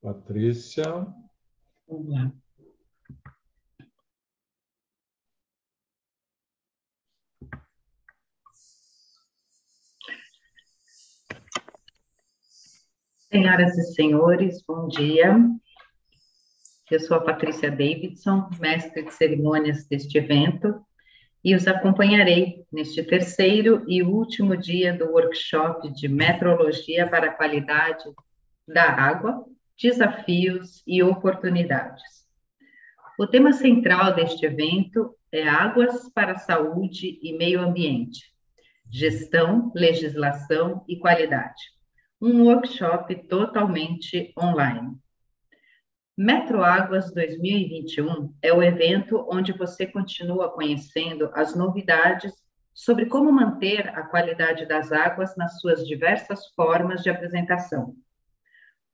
Patrícia. Vamos lá. Senhoras e senhores, bom dia. Eu sou a Patrícia Davidson, mestre de cerimônias deste evento, e os acompanharei neste terceiro e último dia do workshop de Metrologia para a Qualidade da Água, Desafios e Oportunidades. O tema central deste evento é Águas para a Saúde e Meio Ambiente, Gestão, Legislação e Qualidade. Um workshop totalmente online. Metroáguas 2021 é o evento onde você continua conhecendo as novidades sobre como manter a qualidade das águas nas suas diversas formas de apresentação.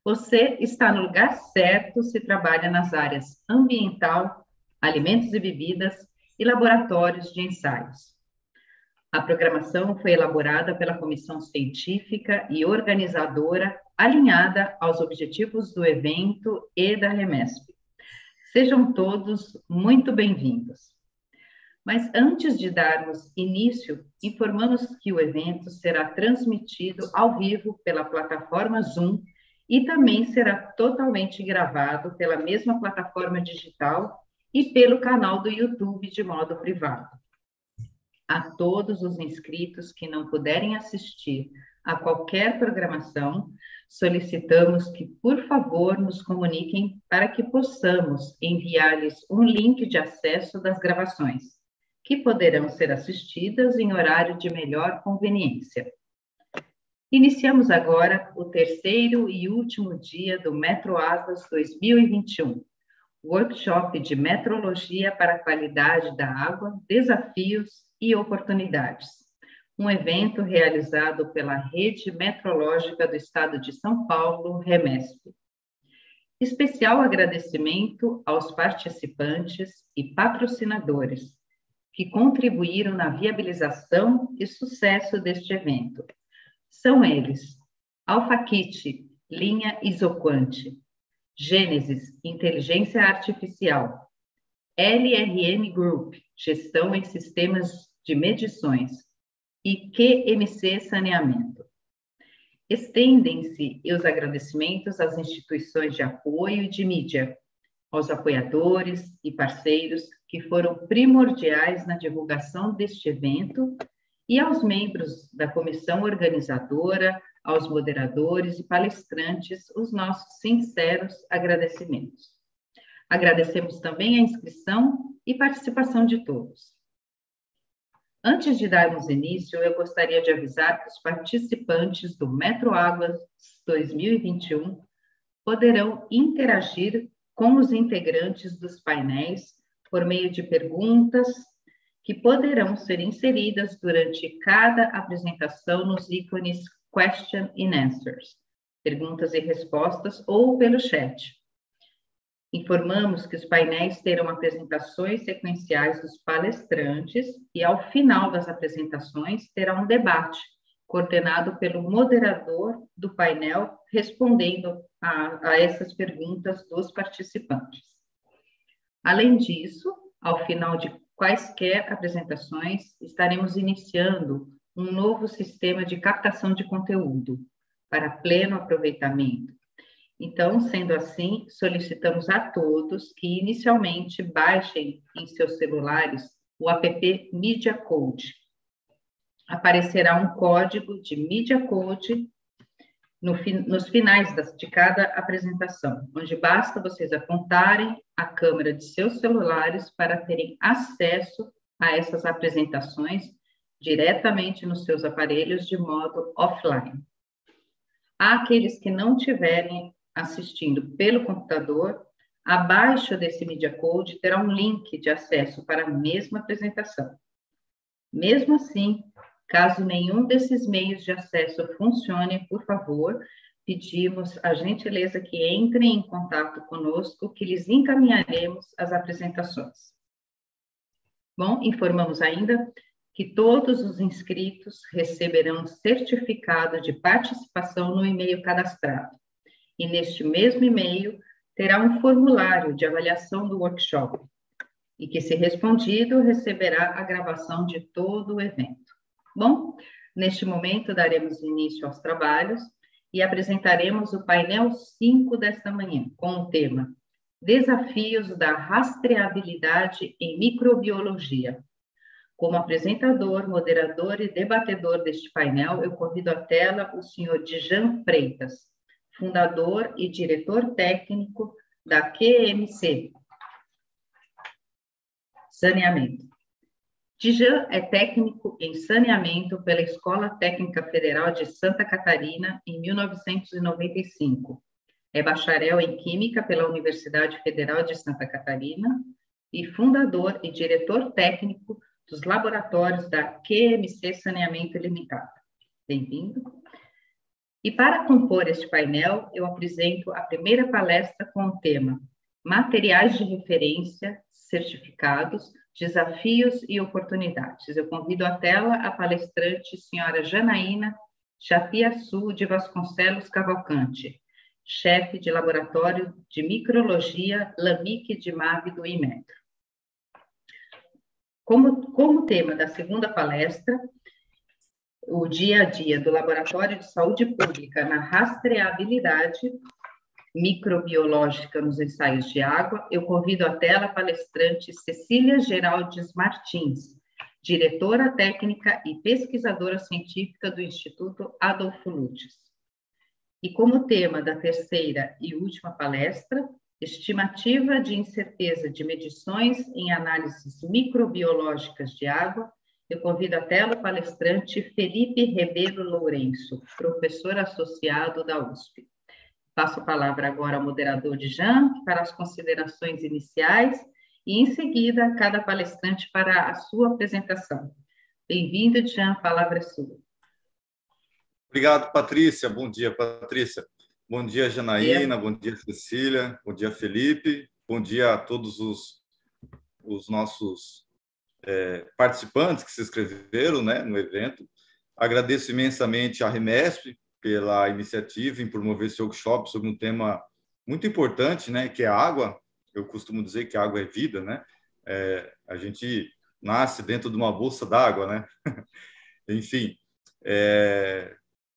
Você está no lugar certo se trabalha nas áreas ambiental, alimentos e bebidas e laboratórios de ensaios. A programação foi elaborada pela comissão científica e organizadora, alinhada aos objetivos do evento e da Remesp. Sejam todos muito bem-vindos. Mas antes de darmos início, informamos que o evento será transmitido ao vivo pela plataforma Zoom e também será totalmente gravado pela mesma plataforma digital e pelo canal do YouTube de modo privado. A todos os inscritos que não puderem assistir a qualquer programação, solicitamos que, por favor, nos comuniquem para que possamos enviar-lhes um link de acesso das gravações, que poderão ser assistidas em horário de melhor conveniência. Iniciamos agora o terceiro e último dia do Metroáguas 2021, workshop de Metrologia para a Qualidade da Água, Desafios e Oportunidades. Um evento realizado pela Rede Metrológica do Estado de São Paulo, Remesp. Especial agradecimento aos participantes e patrocinadores que contribuíram na viabilização e sucesso deste evento. São eles: Alphakit, linha Isoquant, Gênesis, Inteligência Artificial, LRM Group, Gestão em Sistemas de Medições, e QMC Saneamento. Estendem-se os agradecimentos às instituições de apoio e de mídia, aos apoiadores e parceiros que foram primordiais na divulgação deste evento e aos membros da comissão organizadora, aos moderadores e palestrantes, os nossos sinceros agradecimentos. Agradecemos também a inscrição e participação de todos. Antes de darmos início, eu gostaria de avisar que os participantes do Metroáguas 2021 poderão interagir com os integrantes dos painéis por meio de perguntas que poderão ser inseridas durante cada apresentação nos ícones Question and Answers, perguntas e respostas, ou pelo chat. Informamos que os painéis terão apresentações sequenciais dos palestrantes e, ao final das apresentações, terá um debate coordenado pelo moderador do painel, respondendo a essas perguntas dos participantes. Além disso, ao final de quaisquer apresentações, estaremos iniciando um novo sistema de captação de conteúdo para pleno aproveitamento. Então, sendo assim, solicitamos a todos que inicialmente baixem em seus celulares o app Media Code. Aparecerá um código de Media Code nos finais de cada apresentação, onde basta vocês apontarem a câmera de seus celulares para terem acesso a essas apresentações diretamente nos seus aparelhos de modo offline. Há aqueles que não tiverem assistindo pelo computador, abaixo desse Media Code terá um link de acesso para a mesma apresentação. Mesmo assim, caso nenhum desses meios de acesso funcione, por favor, pedimos a gentileza que entrem em contato conosco, que lhes encaminharemos as apresentações. Bom, informamos ainda que todos os inscritos receberão certificado de participação no e-mail cadastrado. E neste mesmo e-mail terá um formulário de avaliação do workshop, e que, se respondido, receberá a gravação de todo o evento. Bom, neste momento daremos início aos trabalhos e apresentaremos o painel 5 desta manhã, com o tema Desafios da Rastreabilidade em Microbiologia. Como apresentador, moderador e debatedor deste painel, eu convido à tela o senhor Djan Freitas, fundador e diretor técnico da QMC, Saneamento. Djan é técnico em saneamento pela Escola Técnica Federal de Santa Catarina em 1995. É bacharel em Química pela Universidade Federal de Santa Catarina e fundador e diretor técnico dos laboratórios da QMC Saneamento Limitada. Bem-vindo. E para compor este painel, eu apresento a primeira palestra com o tema Materiais de Referência, Certificados, Desafios e Oportunidades. Eu convido à tela a palestrante senhora Janaína Chapiaçu de Vasconcelos Cavalcante, chefe de laboratório de micrologia LAMIC de MAV do IMETRO. Como tema da segunda palestra, o dia a dia do Laboratório de Saúde Pública na rastreabilidade microbiológica nos ensaios de água, eu convido à tela a palestrante Cecília Geraldes Martins, diretora técnica e pesquisadora científica do Instituto Adolfo Lutz. E como tema da terceira e última palestra, estimativa de incerteza de medições em análises microbiológicas de água, eu convido à tela o palestrante Felipe Rebelo Lourenço, professor associado da USP. Passo a palavra agora ao moderador Djan para as considerações iniciais e, em seguida, cada palestrante para a sua apresentação. Bem-vindo, Djan, a palavra é sua. Obrigado, Patrícia. Bom dia, Patrícia. Bom dia, Janaína. Bom dia, Cecília. Bom dia, Felipe. Bom dia a todos os nossos participantes que se inscreveram, né, no evento. Agradeço imensamente à Remesp pela iniciativa em promover esse workshop sobre um tema muito importante, né, que é a água. Eu costumo dizer que a água é vida, né? A gente nasce dentro de uma bolsa d'água, né? Enfim,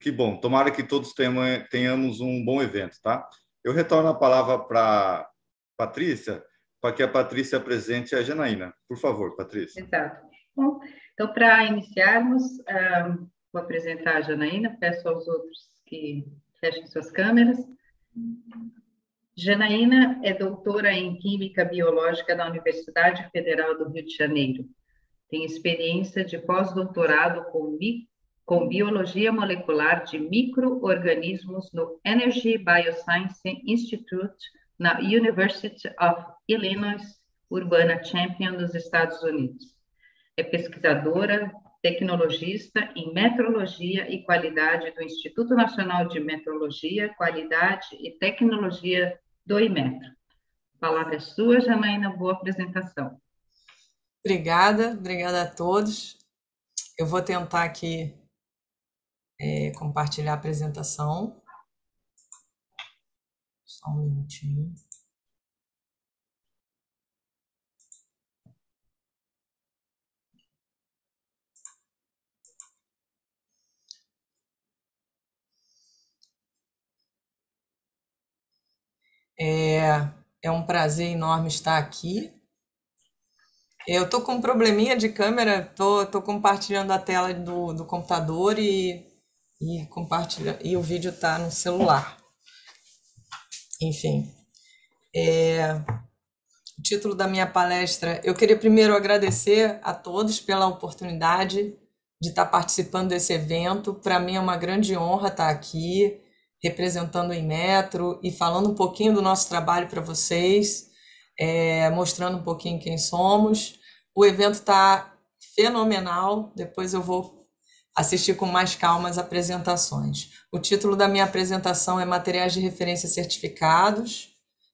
que bom. Tomara que todos tenhamos um bom evento, tá? Eu retorno a palavra para Patrícia, para que a Patrícia apresente a Janaína. Por favor, Patrícia. Exato. Bom, então, para iniciarmos, vou apresentar a Janaína, peço aos outros que fechem suas câmeras. Janaína é doutora em Química Biológica da Universidade Federal do Rio de Janeiro. Tem experiência de pós-doutorado com Biologia Molecular de Micro-Organismos no Energy Bioscience Institute, na University of Illinois Urbana-Champaign, dos Estados Unidos. É pesquisadora, tecnologista em Metrologia e Qualidade do Instituto Nacional de Metrologia, Qualidade e Tecnologia do IMETRO. A palavra é sua, Janaína, boa apresentação. Obrigada a todos. Eu vou tentar aqui compartilhar a apresentação. Só um minutinho. É um prazer enorme estar aqui. Eu tô com um probleminha de câmera, tô compartilhando a tela do computador e o vídeo tá no celular. Enfim, o título da minha palestra, eu queria primeiro agradecer a todos pela oportunidade de estar participando desse evento. Para mim é uma grande honra estar aqui, representando o Inmetro e falando um pouquinho do nosso trabalho para vocês, mostrando um pouquinho quem somos. O evento está fenomenal, depois eu vou assistir com mais calma as apresentações. O título da minha apresentação é Materiais de Referência Certificados,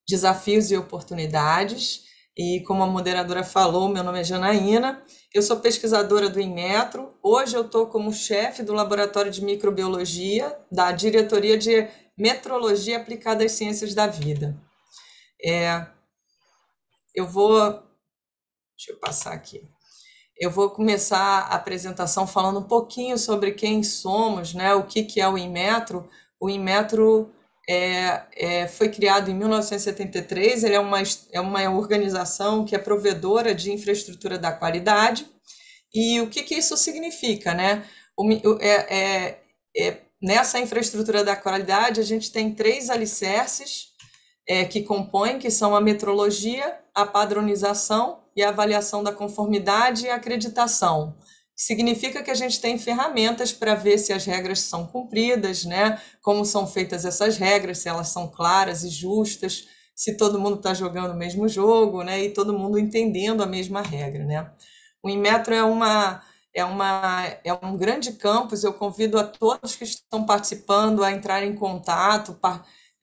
Desafios e Oportunidades, e como a moderadora falou, meu nome é Janaína, eu sou pesquisadora do Inmetro, hoje eu estou como chefe do Laboratório de Microbiologia da Diretoria de Metrologia Aplicada às Ciências da Vida. Deixa eu passar aqui. Eu vou começar a apresentação falando um pouquinho sobre quem somos, né? O que é o Inmetro. O Inmetro foi criado em 1973, ele é uma organização que é provedora de infraestrutura da qualidade. E o que isso significa, né? Nessa infraestrutura da qualidade, a gente tem 3 alicerces que compõem, que são a metrologia, a padronização e a avaliação da conformidade e acreditação. Significa que a gente tem ferramentas para ver se as regras são cumpridas, né? Como são feitas essas regras, se elas são claras e justas, se todo mundo está jogando o mesmo jogo, né? E todo mundo entendendo a mesma regra, né? O Inmetro é um grande campus, eu convido a todos que estão participando a entrar em contato,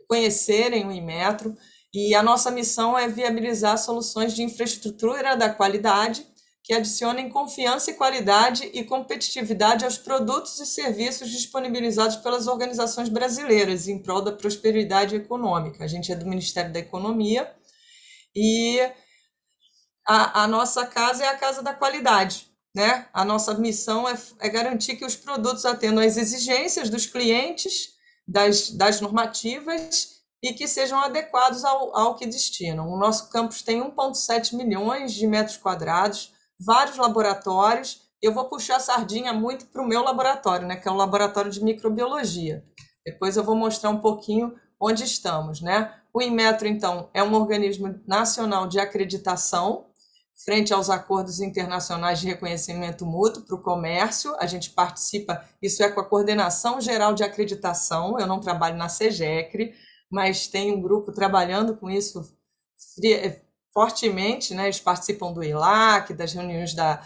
conhecerem o Inmetro, e a nossa missão é viabilizar soluções de infraestrutura da qualidade que adicionem confiança e qualidade e competitividade aos produtos e serviços disponibilizados pelas organizações brasileiras em prol da prosperidade econômica. A gente é do Ministério da Economia e a nossa casa é a casa da qualidade, né? A nossa missão é garantir que os produtos atendam às exigências dos clientes, das normativas e que sejam adequados ao que destinam. O nosso campus tem 1,7 milhões de metros quadrados, vários laboratórios. Eu vou puxar a sardinha muito para o meu laboratório, né, que é o Laboratório de Microbiologia. Depois eu vou mostrar um pouquinho onde estamos, né? O Inmetro, então, é um organismo nacional de acreditação frente aos acordos internacionais de reconhecimento mútuo para o comércio. A gente participa, isso é com a Coordenação Geral de Acreditação, eu não trabalho na SEGECRE, mas tem um grupo trabalhando com isso fortemente, né? Eles participam do ILAC, das reuniões da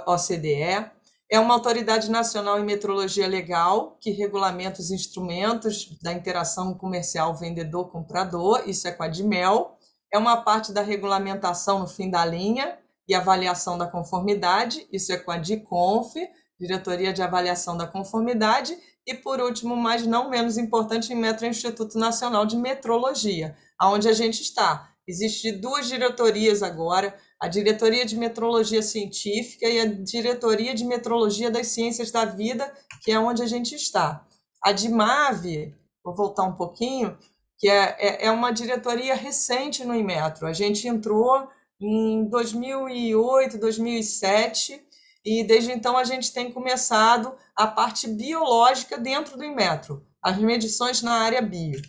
OCDE. É uma autoridade nacional em metrologia legal que regulamenta os instrumentos da interação comercial vendedor-comprador, isso é com a DIMEL. É uma parte da regulamentação no fim da linha e avaliação da conformidade, isso é com a DICONF, Diretoria de Avaliação da Conformidade. E, por último, mas não menos importante, Inmetro é o Instituto Nacional de Metrologia, onde a gente está. Existem 2 diretorias agora, a Diretoria de Metrologia Científica e a Diretoria de Metrologia das Ciências da Vida, que é onde a gente está. A DIMAV, vou voltar um pouquinho, que é uma diretoria recente no Inmetro. A gente entrou em 2008, 2007, e desde então a gente tem começado a parte biológica dentro do Inmetro, as medições na área bio.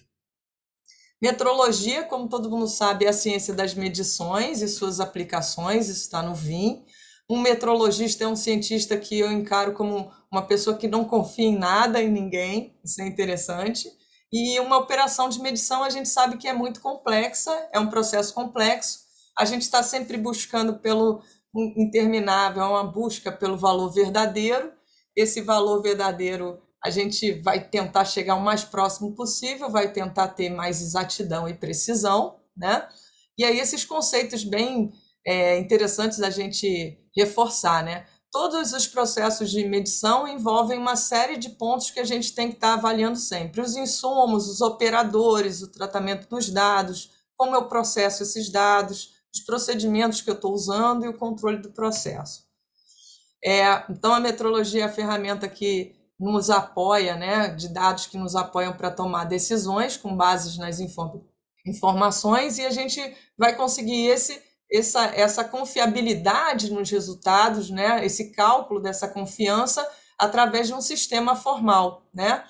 Metrologia, como todo mundo sabe, é a ciência das medições e suas aplicações, isso está no VIM. Um metrologista é um cientista que eu encaro como uma pessoa que não confia em nada, em ninguém, isso é interessante. E uma operação de medição a gente sabe que é muito complexa, é um processo complexo, a gente está sempre buscando pelo interminável, é uma busca pelo valor verdadeiro. Esse valor verdadeiro a gente vai tentar chegar o mais próximo possível, vai tentar ter mais exatidão e precisão, né? E aí esses conceitos bem interessantes a gente reforçar, né? Todos os processos de medição envolvem uma série de pontos que a gente tem que estar avaliando sempre. Os insumos, os operadores, o tratamento dos dados, como eu processo esses dados, os procedimentos que eu estou usando e o controle do processo. Então, a metrologia é a ferramenta que nos apoia, né, de dados que nos apoiam para tomar decisões com base nas informações e a gente vai conseguir essa confiabilidade nos resultados, né? Esse cálculo dessa confiança através de um sistema formal, né?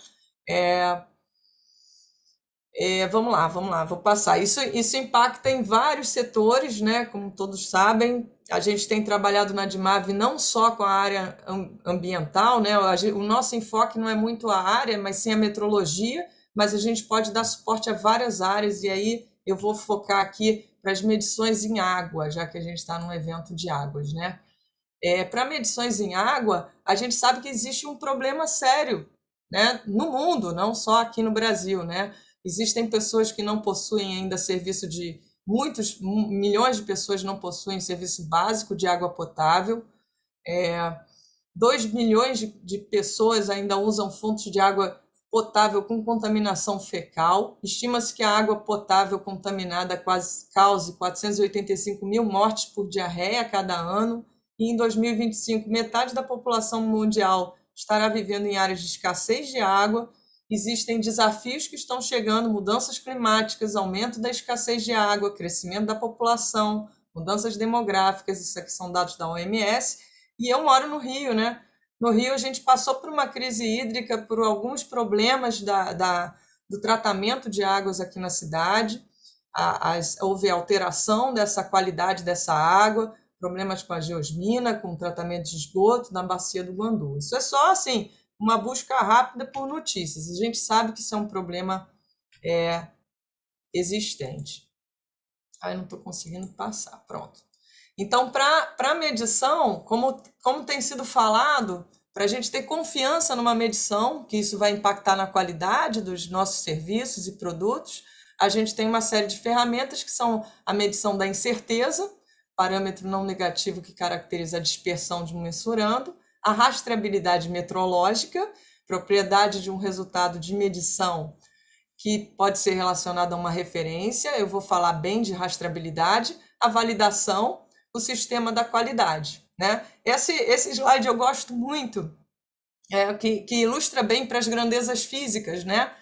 Vamos lá, vou passar. Isso impacta em vários setores, né? Como todos sabem, a gente tem trabalhado na DIMAV não só com a área ambiental, né? O nosso enfoque não é muito a área, mas sim a metrologia, mas a gente pode dar suporte a várias áreas, e aí eu vou focar aqui para as medições em água, já que a gente está num evento de águas, né? Para medições em água, a gente sabe que existe um problema sério, né? No mundo, não só aqui no Brasil, né? Existem pessoas que não possuem ainda serviço de... Muitos milhões de pessoas não possuem serviço básico de água potável. 2 milhões de pessoas ainda usam fontes de água potável com contaminação fecal. Estima-se que a água potável contaminada cause 485 mil mortes por diarreia a cada ano. E em 2025, metade da população mundial estará vivendo em áreas de escassez de água. Existem desafios que estão chegando, mudanças climáticas, aumento da escassez de água, crescimento da população, mudanças demográficas, isso aqui são dados da OMS, e eu moro no Rio, né? No Rio a gente passou por uma crise hídrica, por alguns problemas do tratamento de águas aqui na cidade, houve alteração dessa qualidade dessa água, problemas com a geosmina, com o tratamento de esgoto na bacia do Guandu. Isso é só, assim, uma busca rápida por notícias. A gente sabe que isso é um problema existente. Eu não estou conseguindo passar. Pronto. Então, para medição, como tem sido falado, para a gente ter confiança numa medição, que isso vai impactar na qualidade dos nossos serviços e produtos, a gente tem uma série de ferramentas que são a medição da incerteza, parâmetro não negativo que caracteriza a dispersão de um mensurando, a rastreabilidade metrológica, propriedade de um resultado de medição que pode ser relacionado a uma referência, eu vou falar bem de rastreabilidade, a validação, o sistema da qualidade, né? Esse slide eu gosto muito, que ilustra bem para as grandezas físicas, né?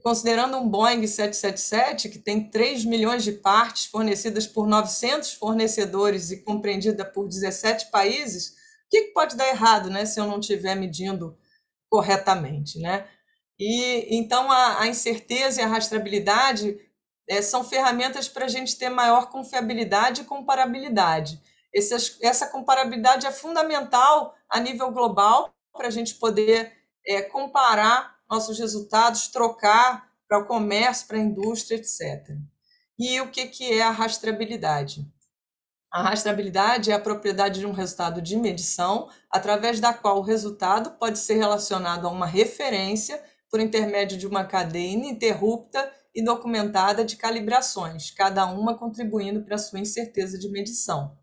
Considerando um Boeing 777, que tem 3 milhões de partes fornecidas por 900 fornecedores e compreendida por 17 países, o que pode dar errado, né, se eu não estiver medindo corretamente, né? E então a incerteza e a rastreabilidade são ferramentas para a gente ter maior confiabilidade e comparabilidade. Essa comparabilidade é fundamental a nível global para a gente poder comparar nossos resultados, trocar para o comércio, para a indústria, etc. E o que é a rastreabilidade? A rastreabilidade é a propriedade de um resultado de medição, através da qual o resultado pode ser relacionado a uma referência por intermédio de uma cadeia ininterrupta e documentada de calibrações, cada uma contribuindo para a sua incerteza de medição.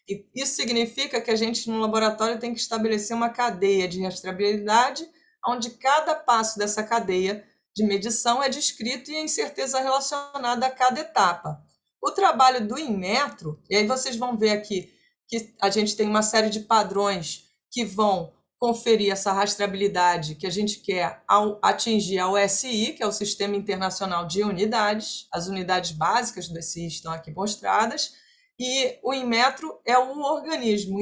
E isso significa que a gente, no laboratório, tem que estabelecer uma cadeia de rastreabilidade, onde cada passo dessa cadeia de medição é descrito e a incerteza relacionada a cada etapa. O trabalho do Inmetro, e aí vocês vão ver aqui que a gente tem uma série de padrões que vão conferir essa rastreabilidade que a gente quer ao atingir a OSI, que é o Sistema Internacional de Unidades. As unidades básicas do SI estão aqui mostradas, e o Inmetro é um organismo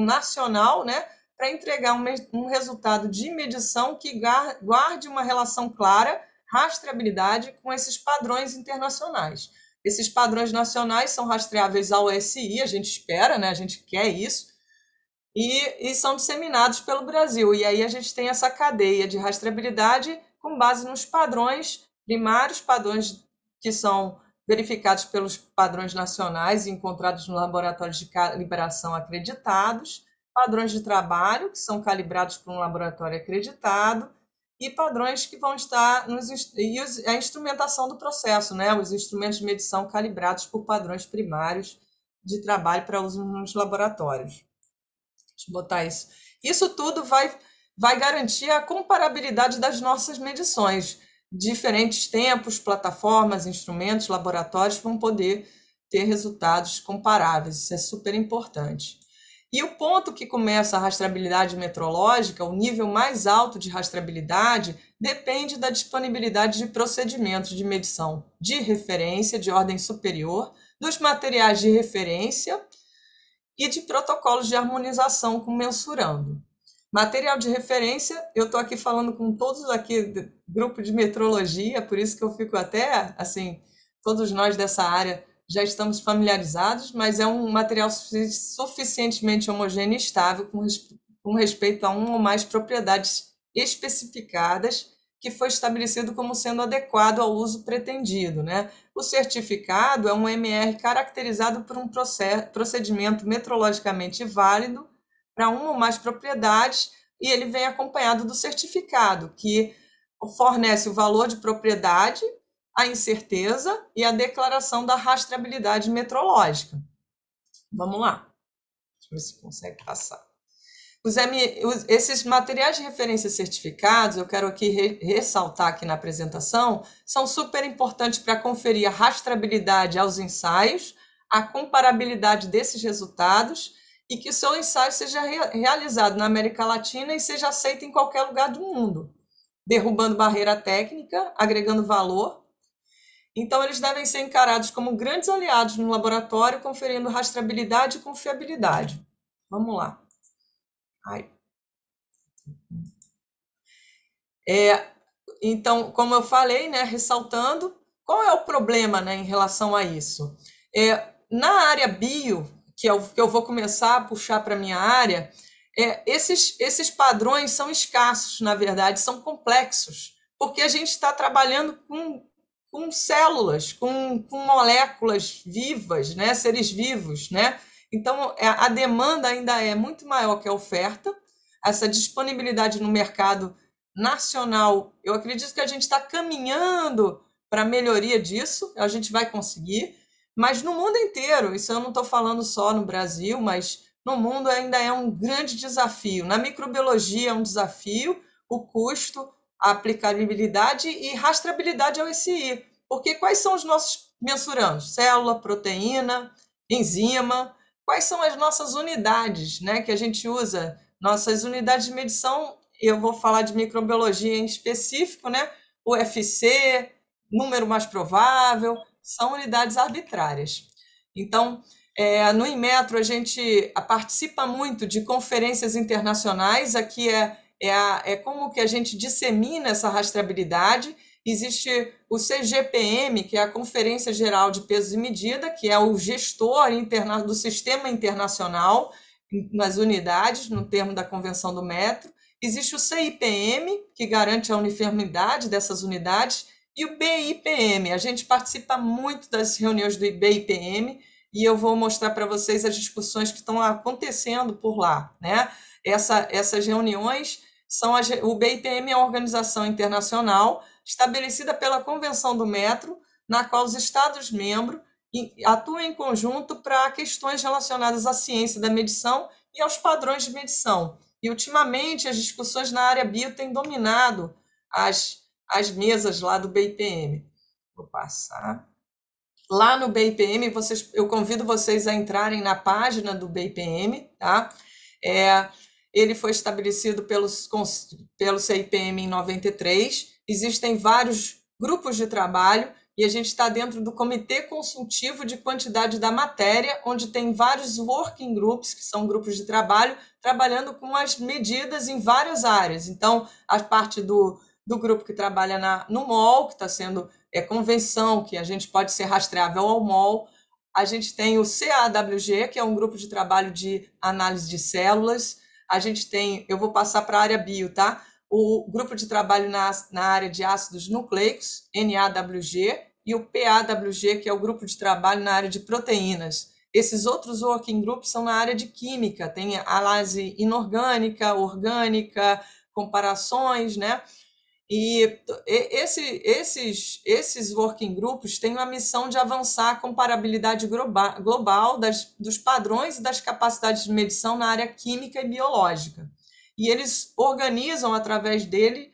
nacional, né, para entregar um resultado de medição que guarde uma relação clara, rastreabilidade, com esses padrões internacionais. Esses padrões nacionais são rastreáveis ao OSI, a gente espera, né, a gente quer isso, e são disseminados pelo Brasil. E aí a gente tem essa cadeia de rastreabilidade com base nos padrões primários, padrões que são verificados pelos padrões nacionais e encontrados no laboratório de calibração acreditados, padrões de trabalho, que são calibrados por um laboratório acreditado, e padrões que vão estar a instrumentação do processo, né? Os instrumentos de medição calibrados por padrões primários de trabalho para uso nos laboratórios. Deixa eu botar isso. Isso tudo vai garantir a comparabilidade das nossas medições. Diferentes tempos, plataformas, instrumentos, laboratórios vão poder ter resultados comparáveis. Isso é super importante. E o ponto que começa a rastreabilidade metrológica, o nível mais alto de rastreabilidade, depende da disponibilidade de procedimentos de medição de referência de ordem superior, dos materiais de referência e de protocolos de harmonização com mensurando. Material de referência, eu estou aqui falando com todos aqui do grupo de metrologia, por isso que eu fico até, assim, todos nós dessa área já estamos familiarizados, mas é um material suficientemente homogêneo e estável com respeito a uma ou mais propriedades especificadas que foi estabelecido como sendo adequado ao uso pretendido, né? O certificado é um MR caracterizado por um procedimento metrologicamente válido para uma ou mais propriedades e ele vem acompanhado do certificado, que fornece o valor de propriedade, a incerteza e a declaração da rastreabilidade metrológica. Vamos lá. Deixa eu ver se consegue passar. Esses materiais de referência certificados, eu quero aqui ressaltar aqui na apresentação, são super importantes para conferir a rastreabilidade aos ensaios, a comparabilidade desses resultados e que o seu ensaio seja realizado na América Latina e seja aceito em qualquer lugar do mundo, derrubando barreira técnica, agregando valor. Então, eles devem ser encarados como grandes aliados no laboratório, conferindo rastreabilidade e confiabilidade. Vamos lá. Então, como eu falei, né, ressaltando, qual é o problema, né, em relação a isso? Na área bio, que eu vou começar a puxar para a minha área, esses padrões são escassos, na verdade, são complexos, porque a gente está trabalhando com células, com moléculas vivas, né, seres vivos, né? Então, a demanda ainda é muito maior que a oferta, essa disponibilidade no mercado nacional, eu acredito que a gente está caminhando para a melhoria disso, a gente vai conseguir, mas no mundo inteiro, isso eu não estou falando só no Brasil, mas no mundo ainda é um grande desafio. Na microbiologia é um desafio, o custo, a aplicabilidade e rastreabilidade ao SI. Porque quais são os nossos mensurandos? Célula, proteína, enzima. Quais são as nossas unidades, né, que a gente usa? Nossas unidades de medição, eu vou falar de microbiologia em específico, né? UFC, número mais provável, são unidades arbitrárias. Então, no Inmetro, a gente participa muito de conferências internacionais, aqui é como que a gente dissemina essa rastreabilidade. Existe o CGPM, que é a Conferência Geral de Pesos e Medida, que é o gestor do sistema internacional nas unidades, no termo da Convenção do Metro. Existe o CIPM, que garante a uniformidade dessas unidades, e o BIPM. A gente participa muito das reuniões do BIPM e eu vou mostrar para vocês as discussões que estão acontecendo por lá, né? Essas reuniões o BIPM é uma organização internacional estabelecida pela Convenção do Metro, na qual os Estados-membros atuam em conjunto para questões relacionadas à ciência da medição e aos padrões de medição. E, ultimamente, as discussões na área bio têm dominado as mesas lá do BIPM. Vou passar. Lá no BIPM, eu convido vocês a entrarem na página do BIPM, tá? Ele foi estabelecido pelo CIPM em 93. Existem vários grupos de trabalho e a gente está dentro do Comitê Consultivo de Quantidade da Matéria, onde tem vários working groups, que são grupos de trabalho, trabalhando com as medidas em várias áreas. Então, a parte do grupo que trabalha no MOL, que está sendo convenção, que a gente pode ser rastreável ao MOL. A gente tem o CAWG, que é um grupo de trabalho de análise de células. A gente tem, eu vou passar para a área bio, tá? O grupo de trabalho na área de ácidos nucleicos, NAWG, e o PAWG, que é o grupo de trabalho na área de proteínas. Esses outros working groups são na área de química, tem análise inorgânica, orgânica, comparações, né? E esses working groups têm a missão de avançar a comparabilidade global dos padrões e das capacidades de medição na área química e biológica. E eles organizam, através dele,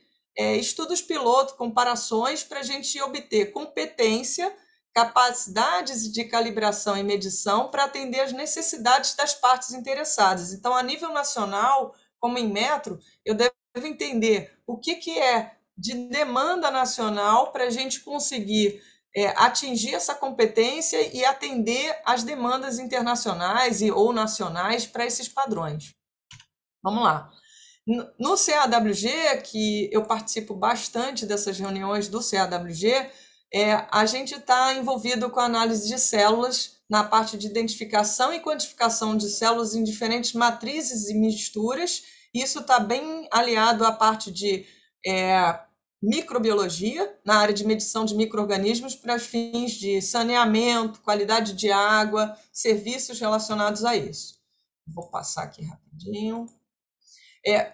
estudos piloto, comparações, para a gente obter competência, capacidades de calibração e medição para atender às necessidades das partes interessadas. Então, a nível nacional, como em metro, eu devo entender o que é de demanda nacional para a gente conseguir atingir essa competência e atender às demandas internacionais ou nacionais para esses padrões. Vamos lá. No CAWG, que eu participo bastante dessas reuniões do CAWG, a gente está envolvido com a análise de células na parte de identificação e quantificação de células em diferentes matrizes e misturas. Isso está bem aliado à parte de microbiologia, na área de medição de micro-organismos para fins de saneamento, qualidade de água, serviços relacionados a isso. Vou passar aqui rapidinho.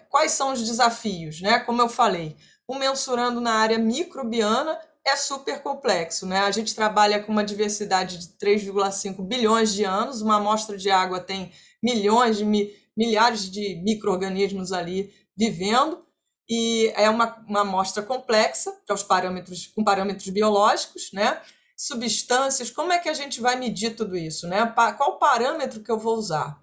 Quais são os desafios, né? Como eu falei, o mensurando na área microbiana é super complexo, né? A gente trabalha com uma diversidade de 3,5 bilhões de anos, uma amostra de água tem milhares de micro-organismos ali vivendo, e é uma amostra complexa para os parâmetros, com parâmetros biológicos, né? Substâncias, como é que a gente vai medir tudo isso, né? Qual parâmetro que eu vou usar?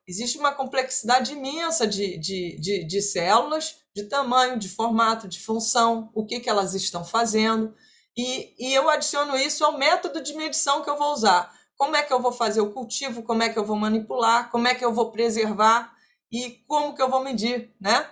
Existe uma complexidade imensa de células, de tamanho, de formato, de função, o que elas estão fazendo, e eu adiciono isso ao método de medição que eu vou usar. Como é que eu vou fazer o cultivo, como é que eu vou manipular, como é que eu vou preservar e como que eu vou medir, né?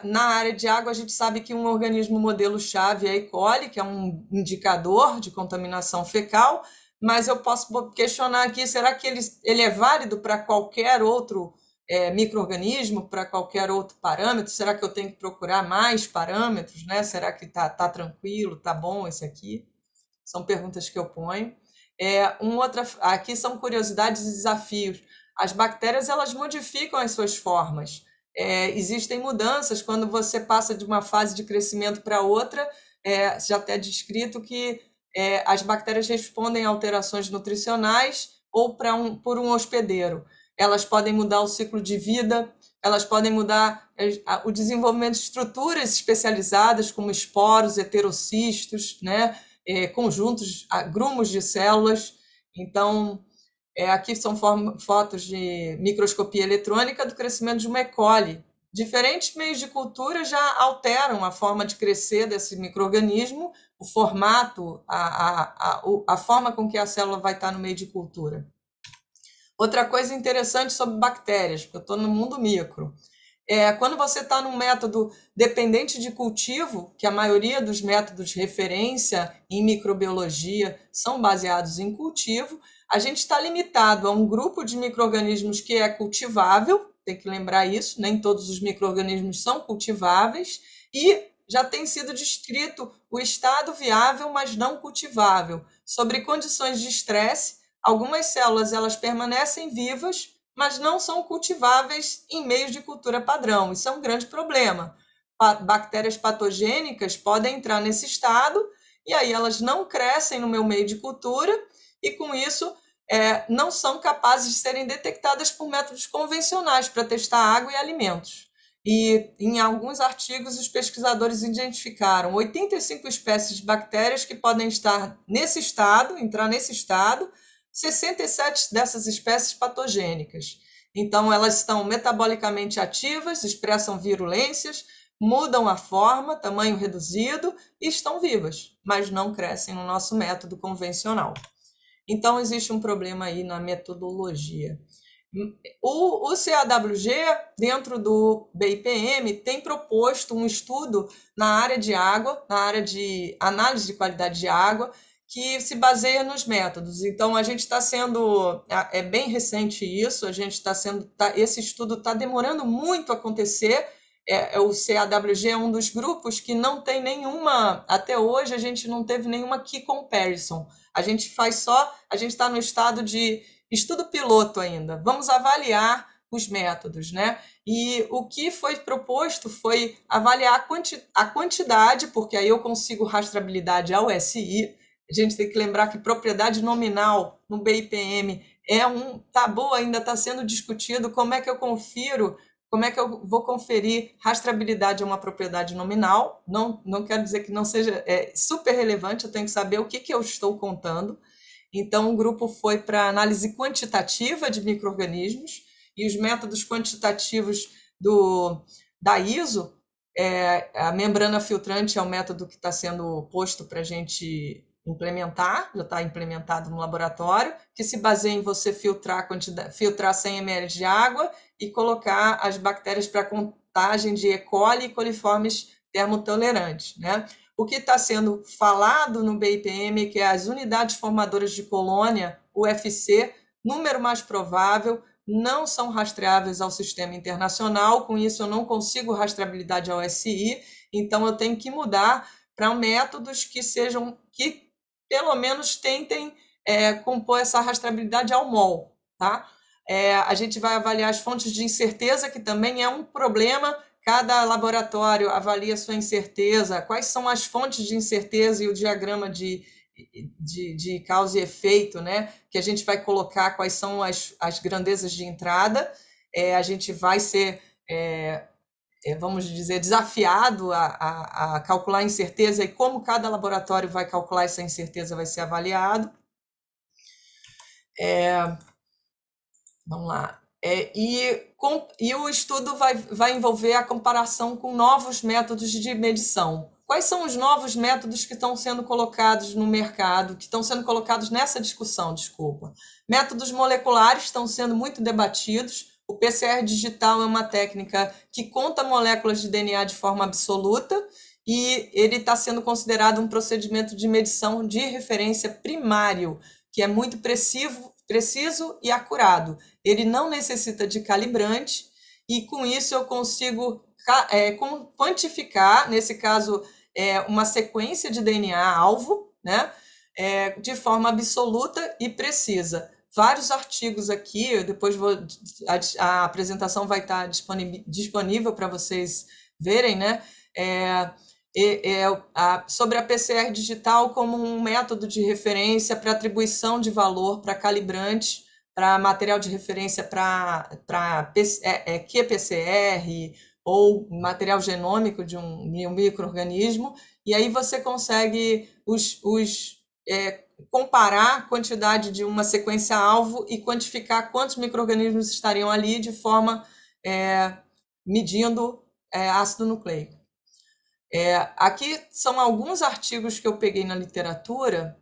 Na área de água, a gente sabe que um organismo modelo-chave é a E. coli, que é um indicador de contaminação fecal, mas eu posso questionar aqui, será que ele é válido para qualquer outro micro-organismo, para qualquer outro parâmetro? Será que eu tenho que procurar mais parâmetros, né? Será que tá tranquilo, tá bom esse aqui? São perguntas que eu ponho. Aqui são curiosidades e desafios. As bactérias, elas modificam as suas formas. Existem mudanças quando você passa de uma fase de crescimento para outra, já até descrito que as bactérias respondem a alterações nutricionais ou por um hospedeiro. Elas podem mudar o ciclo de vida, elas podem mudar o desenvolvimento de estruturas especializadas, como esporos, heterocistos, né? Conjuntos, grumos de células. Então, aqui são fotos de microscopia eletrônica do crescimento de uma E. coli. Diferentes meios de cultura já alteram a forma de crescer desse micro-organismo, o formato, a forma com que a célula vai estar no meio de cultura. Outra coisa interessante sobre bactérias, porque eu estou no mundo micro, quando você está num método dependente de cultivo, que a maioria dos métodos de referência em microbiologia são baseados em cultivo, a gente está limitado a um grupo de micro-organismos que é cultivável, tem que lembrar isso, nem todos os micro-organismos são cultiváveis, e já tem sido descrito o estado viável, mas não cultivável. Sobre condições de estresse, algumas células elas permanecem vivas, mas não são cultiváveis em meios de cultura padrão. Isso é um grande problema. Bactérias patogênicas podem entrar nesse estado, e aí elas não crescem no meu meio de cultura, e com isso não são capazes de serem detectadas por métodos convencionais para testar água e alimentos. E em alguns artigos os pesquisadores identificaram 85 espécies de bactérias que podem estar nesse estado, entrar nesse estado, 67 dessas espécies patogênicas. Então elas estão metabolicamente ativas, expressam virulências, mudam a forma, tamanho reduzido e estão vivas, mas não crescem no nosso método convencional. Então, existe um problema aí na metodologia. O CAWG, dentro do BIPM, tem proposto um estudo na área de água, na área de análise de qualidade de água, que se baseia nos métodos. Então, a gente está sendo... É bem recente isso, esse estudo está demorando muito a acontecer. O CAWG é um dos grupos que não tem nenhuma... Até hoje, a gente não teve nenhuma key comparison. A gente está no estado de estudo piloto ainda. Vamos avaliar os métodos, né? E o que foi proposto foi avaliar a quantidade, porque aí eu consigo rastreabilidade ao SI. A gente tem que lembrar que propriedade nominal no BIPM é um tabu, ainda está sendo discutido como é que eu confiro como é que eu vou conferir rastreabilidade a uma propriedade nominal? Não quero dizer que não seja super relevante, eu tenho que saber o que eu estou contando. Então, o grupo foi para análise quantitativa de micro-organismos, e os métodos quantitativos da ISO, a membrana filtrante é o método que está sendo posto para a gente implementar, já está implementado no laboratório, que se baseia em você filtrar 100 ml de água e colocar as bactérias para contagem de E. coli e coliformes termotolerantes, né? O que está sendo falado no BIPM é que as unidades formadoras de colônia, UFC, número mais provável, não são rastreáveis ao sistema internacional, com isso eu não consigo rastreabilidade ao SI, então eu tenho que mudar para métodos que pelo menos tentem compor essa rastreabilidade ao MOL, tá? A gente vai avaliar as fontes de incerteza, que também é um problema. Cada laboratório avalia sua incerteza, quais são as fontes de incerteza e o diagrama de causa e efeito, né? Que a gente vai colocar quais são as grandezas de entrada. A gente vai ser, vamos dizer, desafiado a calcular a incerteza, e como cada laboratório vai calcular essa incerteza vai ser avaliado. Vamos lá. E o estudo vai envolver a comparação com novos métodos de medição. Quais são os novos métodos que estão sendo colocados no mercado, que estão sendo colocados nessa discussão, desculpa? Métodos moleculares estão sendo muito debatidos. O PCR digital é uma técnica que conta moléculas de DNA de forma absoluta, e ele está sendo considerado um procedimento de medição de referência primário, que é muito preciso e acurado. Ele não necessita de calibrante, e com isso eu consigo quantificar, nesse caso, uma sequência de DNA-alvo, né, de forma absoluta e precisa. Vários artigos aqui, depois a apresentação vai estar disponível para vocês verem, né, sobre a PCR digital como um método de referência para atribuição de valor para calibrante, para material de referência para qPCR ou material genômico de um micro-organismo, e aí você consegue comparar a quantidade de uma sequência-alvo e quantificar quantos micro-organismos estariam ali de forma medindo ácido nucleico. Aqui são alguns artigos que eu peguei na literatura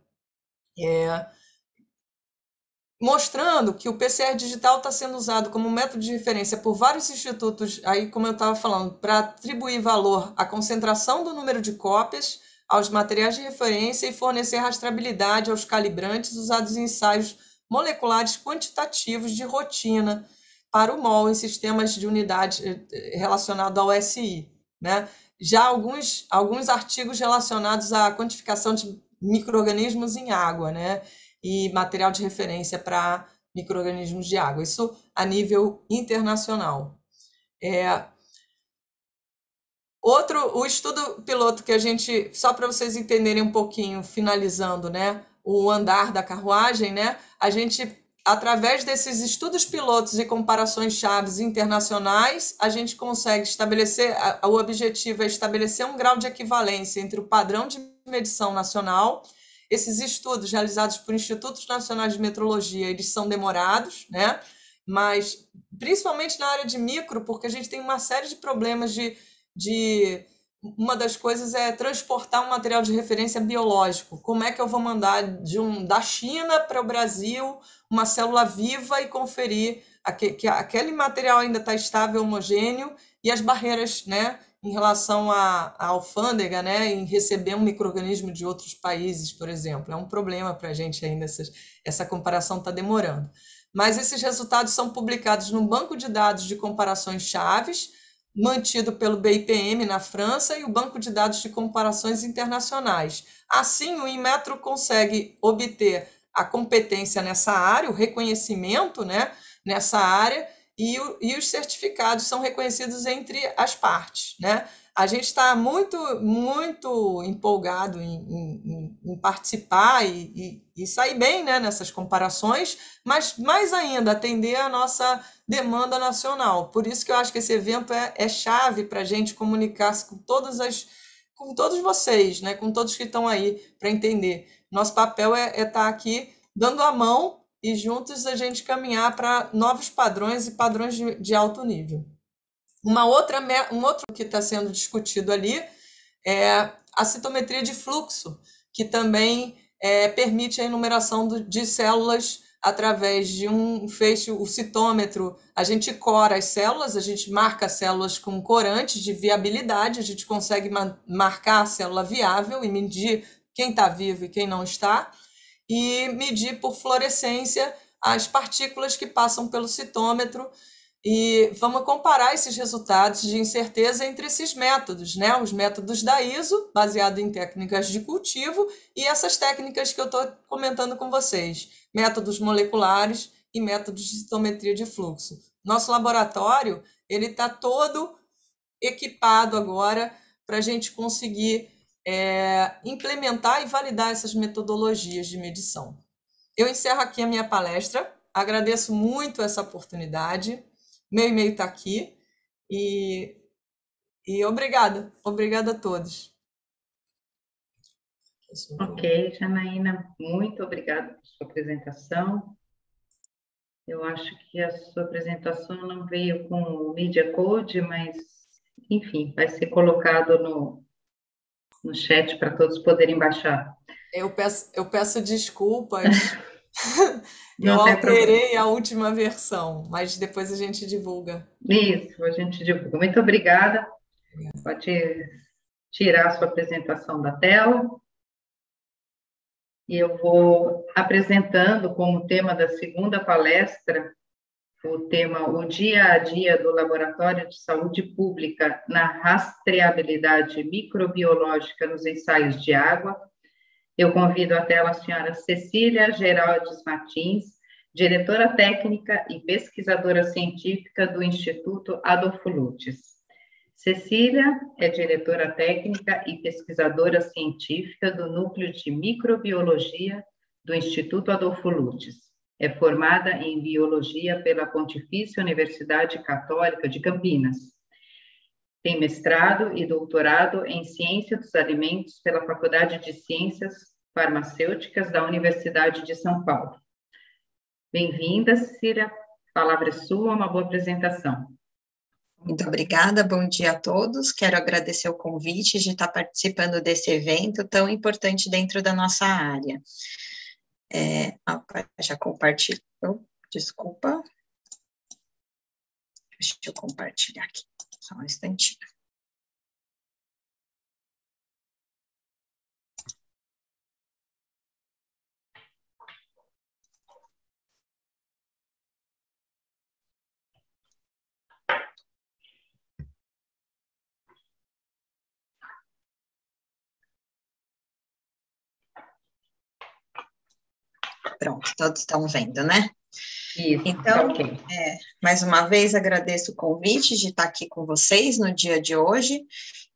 mostrando que o PCR digital está sendo usado como método de referência por vários institutos, aí, como eu estava falando, para atribuir valor à concentração do número de cópias, aos materiais de referência e fornecer rastreabilidade aos calibrantes usados em ensaios moleculares quantitativos de rotina para o MOL em sistemas de unidade relacionados ao SI, né? Já alguns artigos relacionados à quantificação de micro-organismos em água, né? E material de referência para micro-organismos de água, isso a nível internacional. O estudo piloto que a gente, só para vocês entenderem um pouquinho, finalizando, né, o andar da carruagem, né, a gente, através desses estudos pilotos e comparações chaves internacionais, a gente consegue estabelecer, o objetivo é estabelecer um grau de equivalência entre o padrão de medição nacional. Esses estudos realizados por institutos nacionais de metrologia, eles são demorados, né? Mas principalmente na área de micro, porque a gente tem uma série de problemas uma das coisas é transportar um material de referência biológico. Como é que eu vou mandar da China para o Brasil uma célula viva e conferir que aquele material ainda está estável, homogêneo, e as barreiras, né, em relação à alfândega, né, em receber um micro-organismo de outros países, por exemplo. É um problema para a gente ainda, essa comparação está demorando. Mas esses resultados são publicados no banco de dados de comparações chaves, mantido pelo BIPM na França, e o banco de dados de comparações internacionais. Assim, o Inmetro consegue obter a competência nessa área, o reconhecimento, né, nessa área, e os certificados são reconhecidos entre as partes, né? A gente está muito, muito empolgado em participar e sair bem, né, nessas comparações, mas mais ainda atender a nossa demanda nacional. Por isso que eu acho que esse evento é chave para a gente comunicar-se com com todos vocês, né, com todos que estão aí para entender. Nosso papel é estar aqui dando a mão e juntos a gente caminhar para novos padrões e padrões de alto nível. Um outro que está sendo discutido ali é a citometria de fluxo, que também permite a enumeração de células através de um feixe, o citômetro. A gente cora as células, a gente marca as células com corantes de viabilidade, a gente consegue marcar a célula viável e medir quem está vivo e quem não está, e medir por fluorescência as partículas que passam pelo citômetro. E vamos comparar esses resultados de incerteza entre esses métodos, né? Os métodos da ISO, baseado em técnicas de cultivo, e essas técnicas que eu estou comentando com vocês, métodos moleculares e métodos de citometria de fluxo. Nosso laboratório ele está todo equipado agora para a gente conseguir implementar e validar essas metodologias de medição. Eu encerro aqui a minha palestra, agradeço muito essa oportunidade. Meu e-mail está aqui e obrigada a todos. Ok, Janaína, muito obrigada por sua apresentação. Eu acho que a sua apresentação não veio com o Media Code, mas, enfim, vai ser colocado no chat para todos poderem baixar. Eu peço desculpas. Eu alterei a última versão, mas depois a gente divulga. Isso, a gente divulga. Muito obrigada. Pode tirar a sua apresentação da tela. E eu vou apresentando como tema da segunda palestra o tema O Dia a Dia do Laboratório de Saúde Pública na Rastreabilidade Microbiológica nos Ensaios de Água. Eu convido a tela a senhora Cecília Geraldes Martins, diretora técnica e pesquisadora científica do Instituto Adolfo Lutz. Cecília é diretora técnica e pesquisadora científica do Núcleo de Microbiologia do Instituto Adolfo Lutz. É formada em Biologia pela Pontifícia Universidade Católica de Campinas. Tem mestrado e doutorado em Ciência dos Alimentos pela Faculdade de Ciências Farmacêuticas da Universidade de São Paulo. Bem-vinda, Cecília. A palavra é sua, uma boa apresentação. Muito obrigada, bom dia a todos. Quero agradecer o convite de estar participando desse evento tão importante dentro da nossa área. Já compartilhou, desculpa. Deixa eu compartilhar aqui, só um instantinho. Pronto, todos estão vendo, né? Isso, então, okay. Mais uma vez agradeço o convite de estar aqui com vocês no dia de hoje,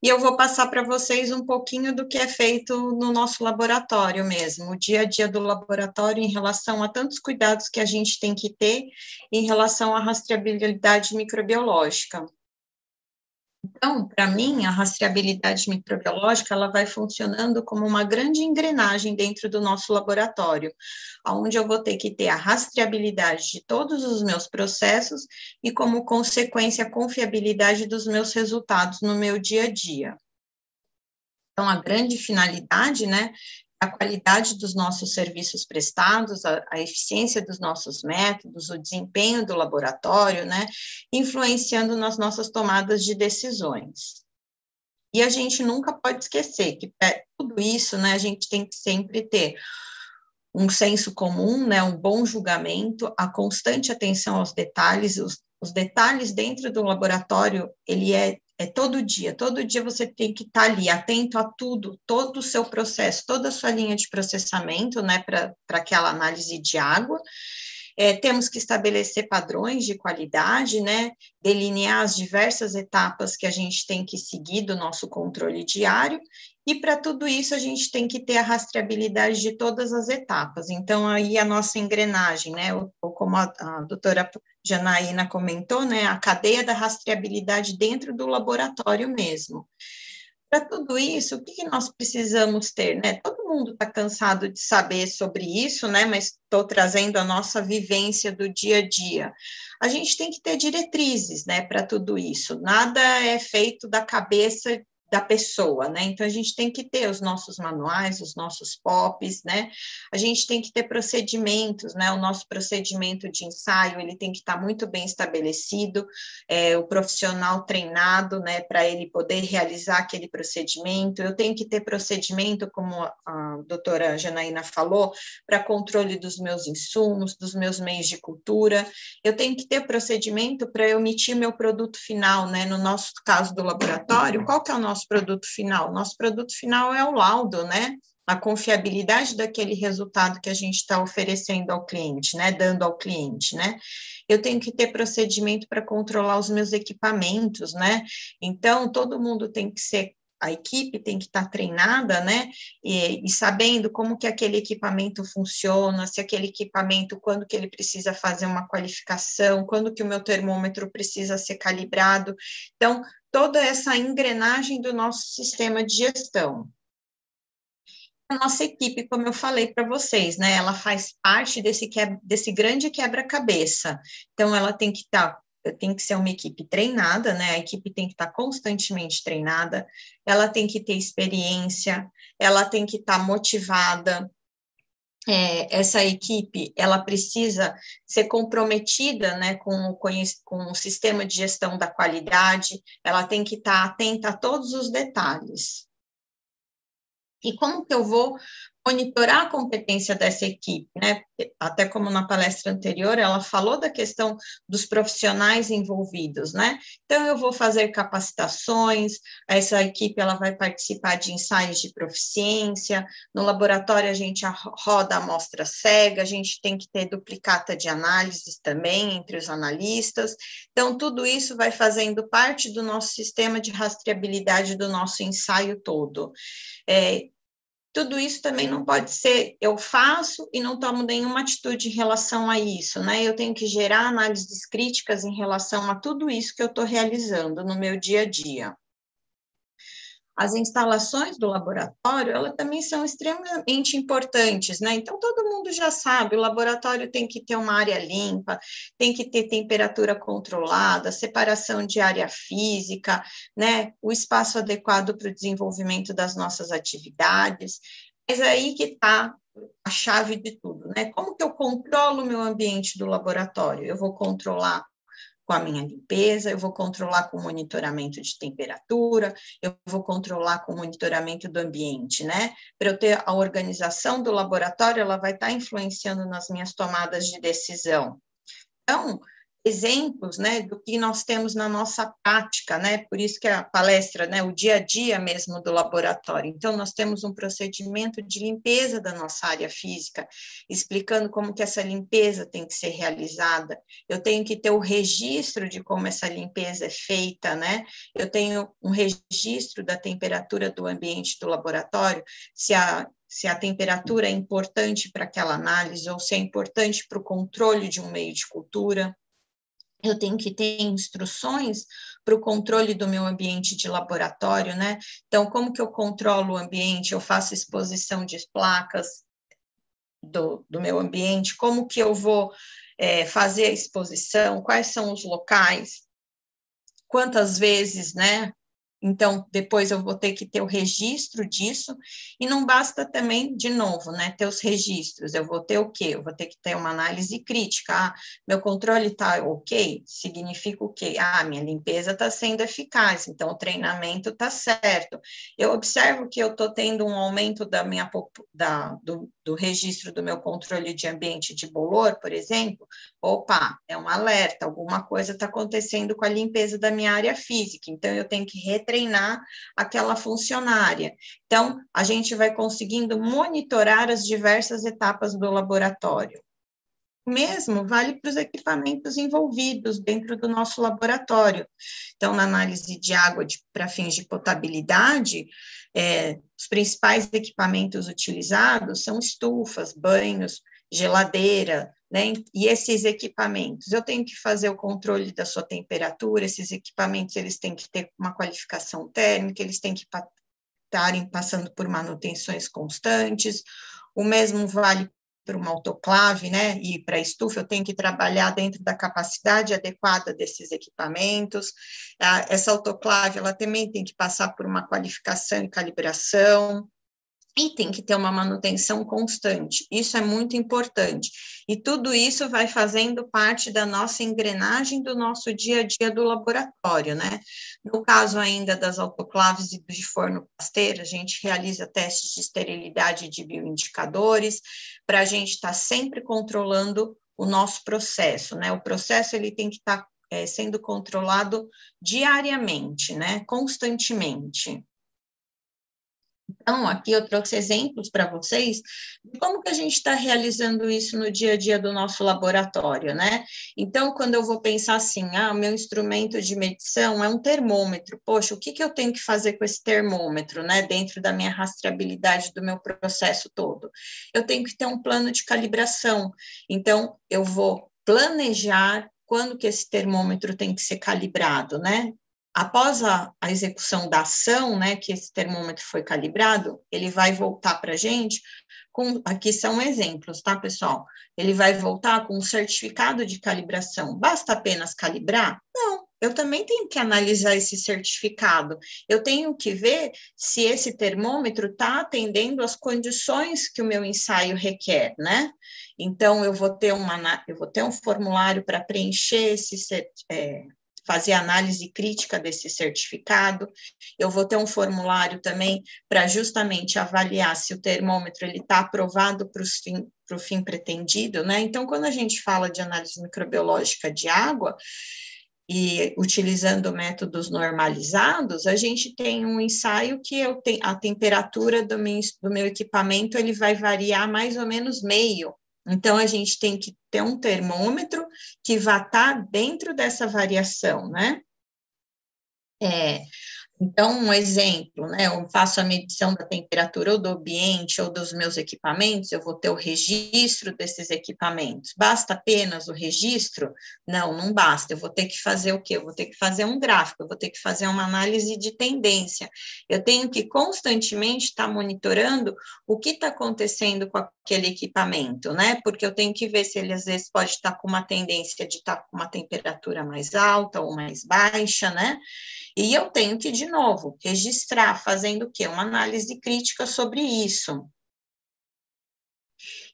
e eu vou passar para vocês um pouquinho do que é feito no nosso laboratório mesmo, o dia a dia do laboratório em relação a tantos cuidados que a gente tem que ter em relação à rastreabilidade microbiológica. Então, para mim, a rastreabilidade microbiológica, ela vai funcionando como uma grande engrenagem dentro do nosso laboratório, onde eu vou ter que ter a rastreabilidade de todos os meus processos e, como consequência, a confiabilidade dos meus resultados no meu dia a dia. Então, a grande finalidade, né, a qualidade dos nossos serviços prestados, a eficiência dos nossos métodos, o desempenho do laboratório, né, influenciando nas nossas tomadas de decisões. E a gente nunca pode esquecer que tudo isso, né, a gente tem que sempre ter um senso comum, né, um bom julgamento, a constante atenção aos detalhes, os detalhes dentro do laboratório, ele é todo dia você tem que estar ali, atento a tudo, todo o seu processo, toda a sua linha de processamento, né, para aquela análise de água, Temos que estabelecer padrões de qualidade, né? Delinear as diversas etapas que a gente tem que seguir do nosso controle diário, e para tudo isso a gente tem que ter a rastreabilidade de todas as etapas. Então, aí a nossa engrenagem, né? Ou como a doutora Janaína comentou, né? A cadeia da rastreabilidade dentro do laboratório mesmo. Para tudo isso, o que nós precisamos ter, né? Todo mundo está cansado de saber sobre isso, né? Mas estou trazendo a nossa vivência do dia a dia. A gente tem que ter diretrizes, né? Para tudo isso. Nada é feito da cabeça da pessoa, né? Então, a gente tem que ter os nossos manuais, os nossos POPs, né? A gente tem que ter procedimentos, né? O nosso procedimento de ensaio, ele tem que estar muito bem estabelecido, o profissional treinado, né? Para ele poder realizar aquele procedimento. Eu tenho que ter procedimento, como a doutora Janaína falou, para controle dos meus insumos, dos meus meios de cultura. Eu tenho que ter procedimento para emitir meu produto final, né? No nosso caso do laboratório, qual que é o nosso produto final? Nosso produto final é o laudo, né? A confiabilidade daquele resultado que a gente está oferecendo ao cliente, né? Dando ao cliente, né? Eu tenho que ter procedimento para controlar os meus equipamentos, né? Então, todo mundo tem que ser, a equipe tem que estar treinada, né, e sabendo como que aquele equipamento funciona, se aquele equipamento, quando que ele precisa fazer uma qualificação, quando que o meu termômetro precisa ser calibrado. Então, toda essa engrenagem do nosso sistema de gestão. A nossa equipe, como eu falei para vocês, né, ela faz parte desse grande quebra-cabeça. Então, ela tem que ser uma equipe treinada, né? A equipe tem que estar constantemente treinada, ela tem que ter experiência, ela tem que estar motivada. Essa equipe, ela precisa ser comprometida, né, com o sistema de gestão da qualidade, ela tem que estar atenta a todos os detalhes. E como que eu vou monitorar a competência dessa equipe, né? Até como na palestra anterior, ela falou da questão dos profissionais envolvidos, né? Então, eu vou fazer capacitações, essa equipe ela vai participar de ensaios de proficiência, no laboratório a gente roda a amostra cega, a gente tem que ter duplicata de análises também entre os analistas. Então, tudo isso vai fazendo parte do nosso sistema de rastreabilidade do nosso ensaio todo. Tudo isso também não pode ser, eu faço e não tomo nenhuma atitude em relação a isso, né? Eu tenho que gerar análises críticas em relação a tudo isso que eu estou realizando no meu dia a dia. As instalações do laboratório, elas também são extremamente importantes, né? Então, todo mundo já sabe, o laboratório tem que ter uma área limpa, tem que ter temperatura controlada, separação de área física, né? O espaço adequado para o desenvolvimento das nossas atividades. Mas é aí que está a chave de tudo, né? Como que eu controlo o meu ambiente do laboratório? Eu vou controlar com a minha limpeza, eu vou controlar com monitoramento de temperatura, eu vou controlar com monitoramento do ambiente, né? Para eu ter a organização do laboratório, ela vai estar influenciando nas minhas tomadas de decisão. Então, exemplos, né, do que nós temos na nossa prática, né, por isso que a palestra, né, o dia a dia mesmo do laboratório. Então, nós temos um procedimento de limpeza da nossa área física, explicando como que essa limpeza tem que ser realizada. Eu tenho que ter o registro de como essa limpeza é feita, né, eu tenho um registro da temperatura do ambiente do laboratório, se a temperatura é importante para aquela análise ou se é importante para o controle de um meio de cultura. Eu tenho que ter instruções para o controle do meu ambiente de laboratório, né? Então, como que eu controlo o ambiente? Eu faço exposição de placas do meu ambiente, como que eu vou fazer a exposição, quais são os locais, quantas vezes, né? Então, depois eu vou ter que ter o registro disso, e não basta também, de novo, né, ter os registros, eu vou ter o quê? Eu vou ter que ter uma análise crítica, meu controle está ok? Significa o quê? Minha limpeza está sendo eficaz, então o treinamento está certo. Eu observo que eu estou tendo um aumento do registro do meu controle de ambiente de bolor, por exemplo, opa, é um alerta, alguma coisa está acontecendo com a limpeza da minha área física, então eu tenho que retreinar aquela funcionária. Então, a gente vai conseguindo monitorar as diversas etapas do laboratório. O mesmo vale para os equipamentos envolvidos dentro do nosso laboratório. Então, na análise de água para fins de potabilidade, os principais equipamentos utilizados são estufas, banhos, geladeira, né? E esses equipamentos, eu tenho que fazer o controle da sua temperatura, esses equipamentos, eles têm que ter uma qualificação térmica, eles têm que estarem passando por manutenções constantes, o mesmo vale para uma autoclave, né, e para a estufa, eu tenho que trabalhar dentro da capacidade adequada desses equipamentos. Essa autoclave, ela também tem que passar por uma qualificação e calibração, e tem que ter uma manutenção constante, isso é muito importante, e tudo isso vai fazendo parte da nossa engrenagem do nosso dia a dia do laboratório, né? No caso ainda das autoclaves e de forno pasteiro, a gente realiza testes de esterilidade de bioindicadores, para a gente estar sempre controlando o nosso processo, né? O processo, ele tem que estar sendo controlado diariamente, né? Constantemente. Então, aqui eu trouxe exemplos para vocês de como que a gente está realizando isso no dia a dia do nosso laboratório, né? Então, quando eu vou pensar assim, o meu instrumento de medição é um termômetro, poxa, o que que eu tenho que fazer com esse termômetro, né? Dentro da minha rastreabilidade do meu processo todo. Eu tenho que ter um plano de calibração, então eu vou planejar quando que esse termômetro tem que ser calibrado, né? Após a execução da ação, né, que esse termômetro foi calibrado, ele vai voltar para a gente aqui são exemplos, tá, pessoal? Ele vai voltar com um certificado de calibração. Basta apenas calibrar? Não, eu também tenho que analisar esse certificado. Eu tenho que ver se esse termômetro está atendendo às condições que o meu ensaio requer, né? Então, eu vou ter um formulário para preencher fazer análise crítica desse certificado, eu vou ter um formulário também para justamente avaliar se o termômetro está aprovado para o fim pretendido, né? Então, quando a gente fala de análise microbiológica de água, e utilizando métodos normalizados, a gente tem um ensaio que a temperatura do meu equipamento ele vai variar mais ou menos meio. Então, a gente tem que ter um termômetro que vá estar dentro dessa variação, né? Então, um exemplo, né? Eu faço a medição da temperatura ou do ambiente ou dos meus equipamentos, eu vou ter o registro desses equipamentos. Basta apenas o registro? Não, não basta. Eu vou ter que fazer o quê? Eu vou ter que fazer um gráfico, eu vou ter que fazer uma análise de tendência. Eu tenho que constantemente estar monitorando o que está acontecendo com aquele equipamento, né? Porque eu tenho que ver se ele, às vezes, pode estar com uma tendência de estar com uma temperatura mais alta ou mais baixa, né? E eu tenho que, de novo, registrar, fazendo o quê? Uma análise crítica sobre isso.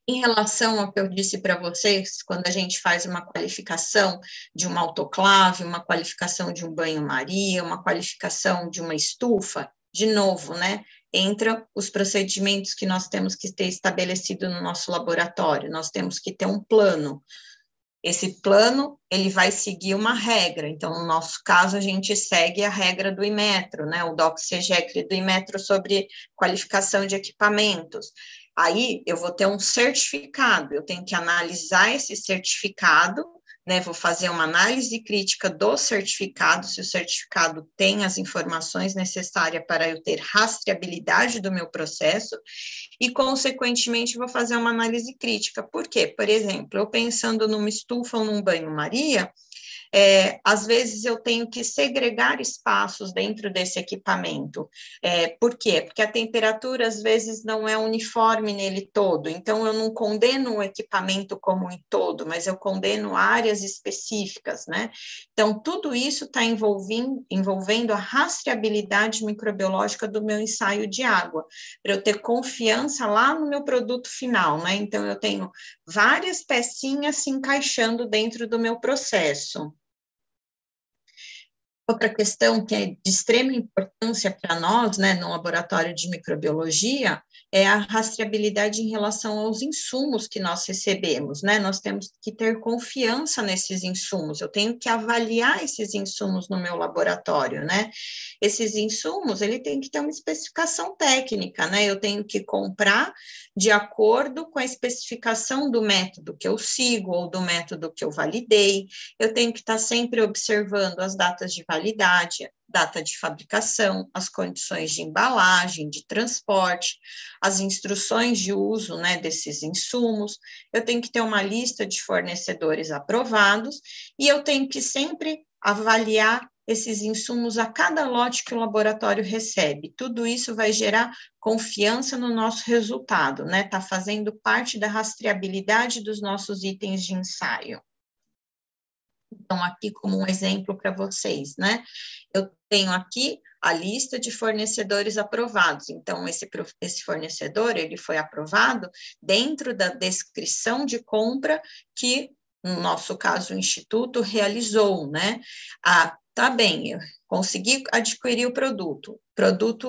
Em relação ao que eu disse para vocês, quando a gente faz uma qualificação de uma autoclave, uma qualificação de um banho-maria, uma qualificação de uma estufa, de novo, né? Entra os procedimentos que nós temos que ter estabelecido no nosso laboratório, nós temos que ter um plano. Esse plano, ele vai seguir uma regra, então, no nosso caso, a gente segue a regra do Inmetro, né, o DOC-CEGECRE do Inmetro sobre qualificação de equipamentos. Aí, eu vou ter um certificado, eu tenho que analisar esse certificado, né, vou fazer uma análise crítica do certificado, se o certificado tem as informações necessárias para eu ter rastreabilidade do meu processo, e, consequentemente, vou fazer uma análise crítica. Por quê? Por exemplo, eu pensando numa estufa ou num banho-maria, às vezes eu tenho que segregar espaços dentro desse equipamento. Por quê? Porque a temperatura, às vezes, não é uniforme nele todo, então eu não condeno o equipamento como um todo, mas eu condeno áreas específicas, né? Então, tudo isso está envolvendo a rastreabilidade microbiológica do meu ensaio de água, para eu ter confiança lá no meu produto final, né? Então, eu tenho várias pecinhas se encaixando dentro do meu processo. Outra questão que é de extrema importância para nós, né, no laboratório de microbiologia, é a rastreabilidade em relação aos insumos que nós recebemos, né? Nós temos que ter confiança nesses insumos, eu tenho que avaliar esses insumos no meu laboratório, né? Esses insumos, ele tem que ter uma especificação técnica, né? Eu tenho que comprar de acordo com a especificação do método que eu sigo ou do método que eu validei, eu tenho que estar sempre observando as datas de validade, data de fabricação, as condições de embalagem, de transporte, as instruções de uso, né, desses insumos, eu tenho que ter uma lista de fornecedores aprovados e eu tenho que sempre avaliar esses insumos a cada lote que o laboratório recebe. Tudo isso vai gerar confiança no nosso resultado, né? Está fazendo parte da rastreabilidade dos nossos itens de ensaio. Então, aqui como um exemplo para vocês, né? Eu tenho aqui a lista de fornecedores aprovados. Então, esse fornecedor, ele foi aprovado dentro da descrição de compra que, no nosso caso, o Instituto realizou, né? Tá bem, eu consegui adquirir o produto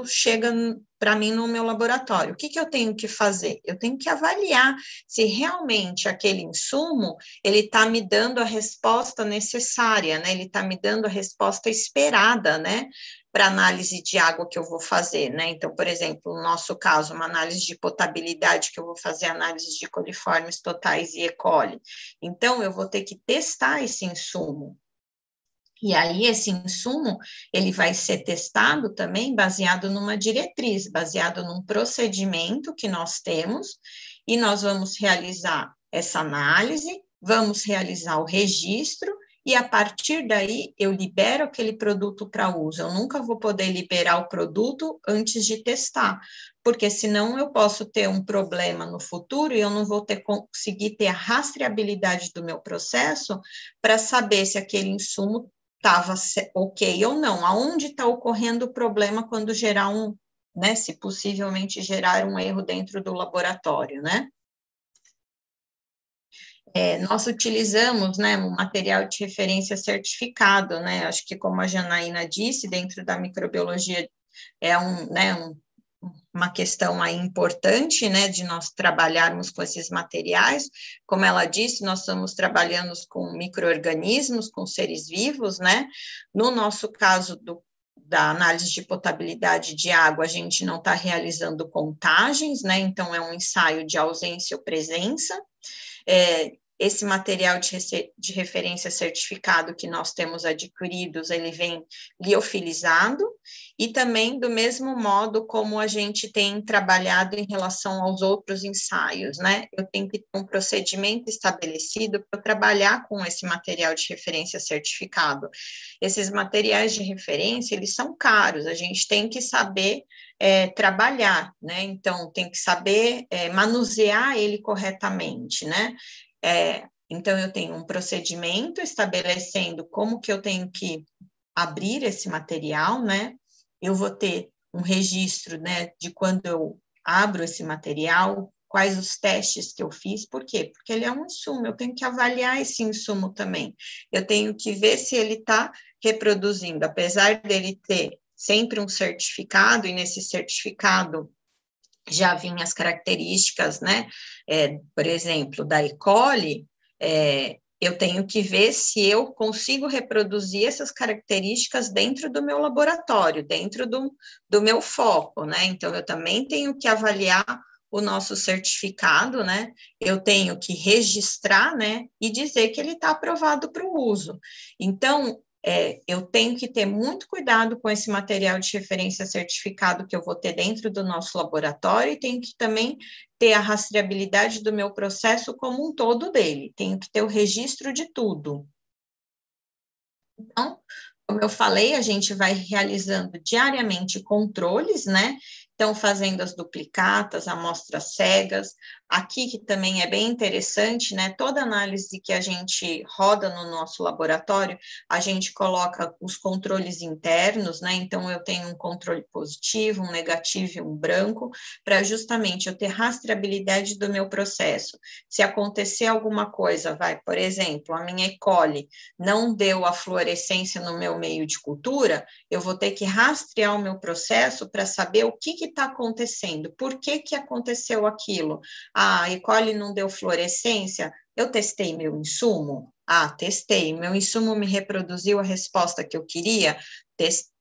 chega para mim no meu laboratório. O que eu tenho que fazer? Eu tenho que avaliar se realmente aquele insumo, ele está me dando a resposta necessária, né? Ele está me dando a resposta esperada, né? Para análise de água que eu vou fazer, né? Então, por exemplo, no nosso caso, uma análise de potabilidade, que eu vou fazer análise de coliformes totais e E. coli. Então, eu vou ter que testar esse insumo. E aí, esse insumo, ele vai ser testado também baseado numa diretriz, baseado num procedimento que nós temos, e nós vamos realizar essa análise, vamos realizar o registro, e a partir daí eu libero aquele produto para uso. Eu nunca vou poder liberar o produto antes de testar, porque senão eu posso ter um problema no futuro e eu não vou conseguir ter a rastreabilidade do meu processo para saber se aquele insumo estava ok ou não, aonde está ocorrendo o problema quando gerar né, se possivelmente gerar um erro dentro do laboratório, né? Nós utilizamos, né, um material de referência certificado, né, acho que como a Janaína disse, dentro da microbiologia é uma questão aí importante, né, de nós trabalharmos com esses materiais. Como ela disse, nós estamos trabalhando com micro-organismos, com seres vivos, né? No nosso caso da análise de potabilidade de água, a gente não está realizando contagens, né? Então, é um ensaio de ausência ou presença. Esse material de referência certificado que nós temos adquiridos, ele vem liofilizado, e também do mesmo modo como a gente tem trabalhado em relação aos outros ensaios, né? Eu tenho que ter um procedimento estabelecido para trabalhar com esse material de referência certificado. Esses materiais de referência, eles são caros, a gente tem que saber trabalhar, né? Então, tem que saber manusear ele corretamente, né? Então, eu tenho um procedimento estabelecendo como que eu tenho que abrir esse material, né? Eu vou ter um registro, né, de quando eu abro esse material, quais os testes que eu fiz, por quê? Porque ele é um insumo, eu tenho que avaliar esse insumo também. Eu tenho que ver se ele está reproduzindo, apesar dele ter sempre um certificado, e nesse certificado já vinha as características, né? Por exemplo, da E. coli, eu tenho que ver se eu consigo reproduzir essas características dentro do meu laboratório, dentro do meu foco, né? Então, eu também tenho que avaliar o nosso certificado, né? Eu tenho que registrar, né? E dizer que ele está aprovado para o uso. Então, eu tenho que ter muito cuidado com esse material de referência certificado que eu vou ter dentro do nosso laboratório, e tenho que também ter a rastreabilidade do meu processo como um todo dele, tenho que ter o registro de tudo. Então, como eu falei, a gente vai realizando diariamente controles, né? Então, fazendo as duplicatas, amostras cegas. Aqui, que também é bem interessante, né? Toda análise que a gente roda no nosso laboratório, a gente coloca os controles internos, né? Então, eu tenho um controle positivo, um negativo e um branco, para justamente eu ter rastreabilidade do meu processo. Se acontecer alguma coisa, por exemplo, a minha E. coli não deu a fluorescência no meu meio de cultura, eu vou ter que rastrear o meu processo para saber o que está acontecendo? Por que que aconteceu aquilo? Ah, a E. coli não deu fluorescência? Eu testei meu insumo? Ah, testei. Meu insumo me reproduziu a resposta que eu queria?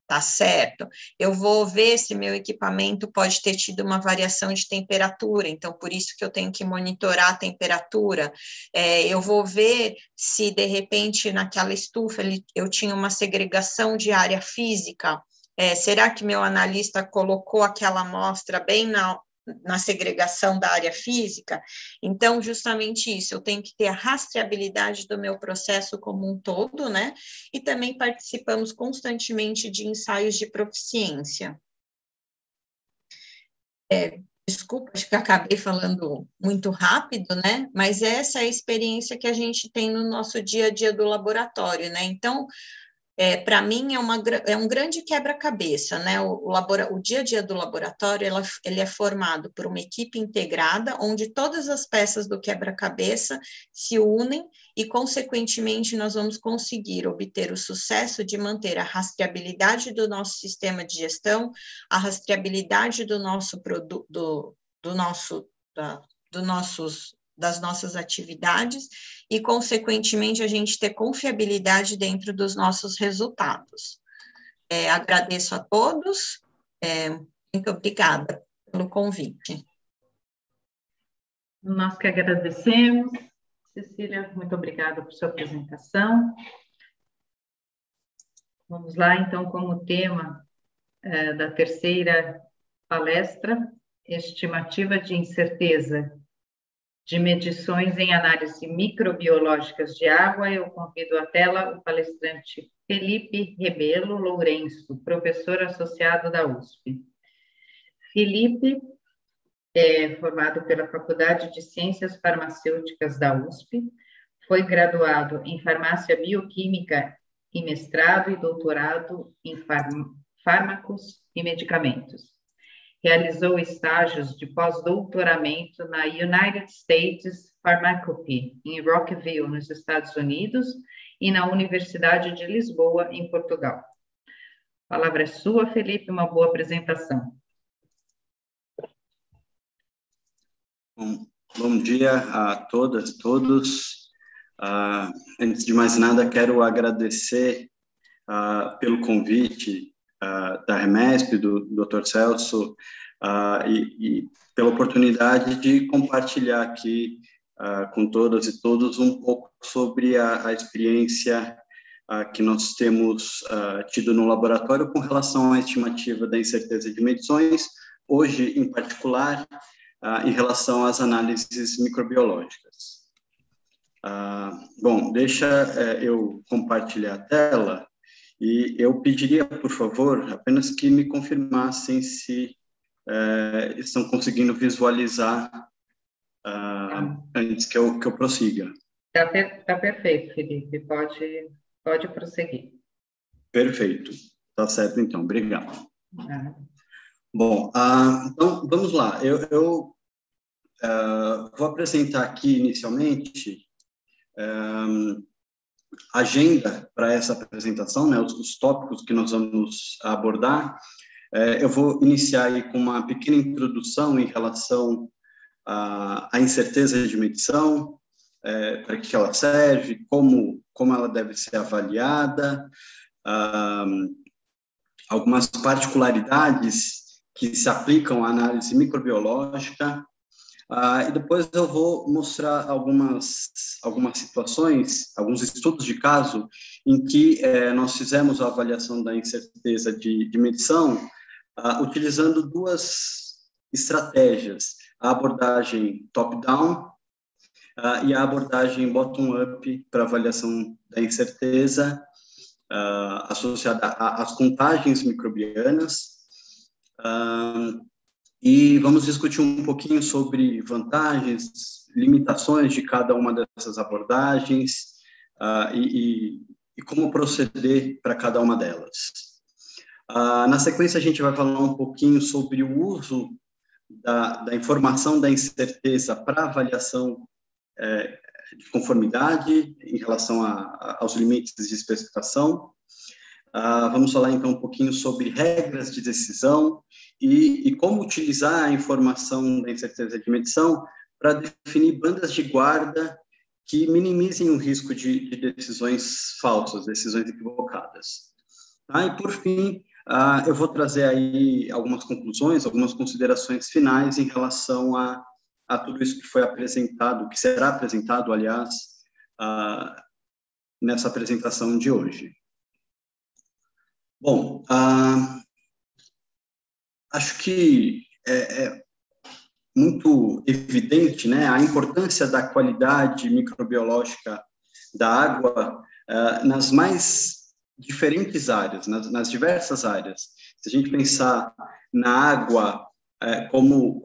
Tá certo. Eu vou ver se meu equipamento pode ter tido uma variação de temperatura, então por isso que eu tenho que monitorar a temperatura. Eu vou ver se de repente naquela estufa eu tinha uma segregação de área física. Será que meu analista colocou aquela amostra bem na segregação da área física? Então, justamente isso, eu tenho que ter a rastreabilidade do meu processo como um todo, né? E também participamos constantemente de ensaios de proficiência. Desculpa, acho que acabei falando muito rápido, né? Mas essa é a experiência que a gente tem no nosso dia a dia do laboratório, né? Então, para mim, é um grande quebra-cabeça, né? O dia a dia do laboratório, ele é formado por uma equipe integrada, onde todas as peças do quebra-cabeça se unem e, consequentemente, nós vamos conseguir obter o sucesso de manter a rastreabilidade do nosso sistema de gestão, a rastreabilidade do nosso produto, das nossas atividades e, consequentemente, a gente ter confiabilidade dentro dos nossos resultados. Agradeço a todos, muito obrigada pelo convite. Nós que agradecemos. Cecília, muito obrigada por sua apresentação. Vamos lá, então, como tema da terceira palestra, estimativa de incerteza de medições em análise microbiológicas de água. Eu convido à tela o palestrante Felipe Rebelo Lourenço, professor associado da USP. Felipe é formado pela Faculdade de Ciências Farmacêuticas da USP, foi graduado em farmácia bioquímica e mestrado e doutorado em fármacos e medicamentos. Realizou estágios de pós-doutoramento na United States Pharmacopy, em Rockville, nos Estados Unidos, e na Universidade de Lisboa, em Portugal. A palavra é sua, Felipe, uma boa apresentação. Bom dia a todas, todos. Antes de mais nada, quero agradecer pelo convite da Remesp, do Dr. Celso, e pela oportunidade de compartilhar aqui com todas e todos um pouco sobre a experiência que nós temos tido no laboratório com relação à estimativa da incerteza de medições, hoje, em particular, em relação às análises microbiológicas. Bom, deixa eu compartilhar a tela. E eu pediria, por favor, apenas que me confirmassem se estão conseguindo visualizar antes que eu prossiga. Tá perfeito, Felipe. Pode prosseguir. Perfeito. Tá certo, então. Obrigado. Bom, então, vamos lá. Eu vou apresentar aqui, inicialmente, agenda para essa apresentação, né, os tópicos que nós vamos abordar. Eu vou iniciar aí com uma pequena introdução em relação à incerteza de medição, para que ela serve, como ela deve ser avaliada, algumas particularidades que se aplicam à análise microbiológica, e depois eu vou mostrar algumas situações, alguns estudos de caso em que nós fizemos a avaliação da incerteza de medição utilizando duas estratégias, a abordagem top-down e a abordagem bottom-up para avaliação da incerteza associada às contagens microbianas. E vamos discutir um pouquinho sobre vantagens, limitações de cada uma dessas abordagens e como proceder para cada uma delas. Na sequência, a gente vai falar um pouquinho sobre o uso da informação da incerteza para avaliação de conformidade em relação aos limites de especificação. Vamos falar, então, um pouquinho sobre regras de decisão e como utilizar a informação da incerteza de medição para definir bandas de guarda que minimizem o risco de decisões falsas, decisões equivocadas. E, por fim, eu vou trazer aí algumas conclusões, algumas considerações finais em relação a tudo isso que foi apresentado, que será apresentado, aliás, nessa apresentação de hoje. Bom, acho que é muito evidente, né, a importância da qualidade microbiológica da água nas mais diferentes áreas, nas diversas áreas. Se a gente pensar na água como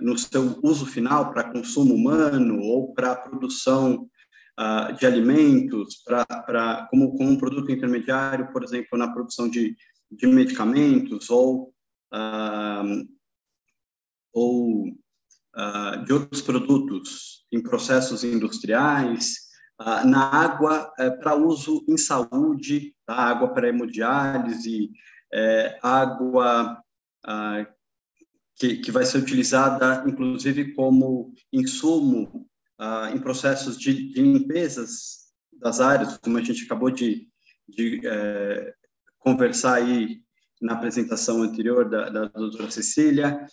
no seu uso final para consumo humano ou para a produção de alimentos, como um produto intermediário, por exemplo, na produção de medicamentos ou de outros produtos em processos industriais, na água para uso em saúde, água para hemodiálise, água que vai ser utilizada, inclusive, como insumo em processos de limpezas das áreas, como a gente acabou de conversar aí na apresentação anterior da doutora Cecília.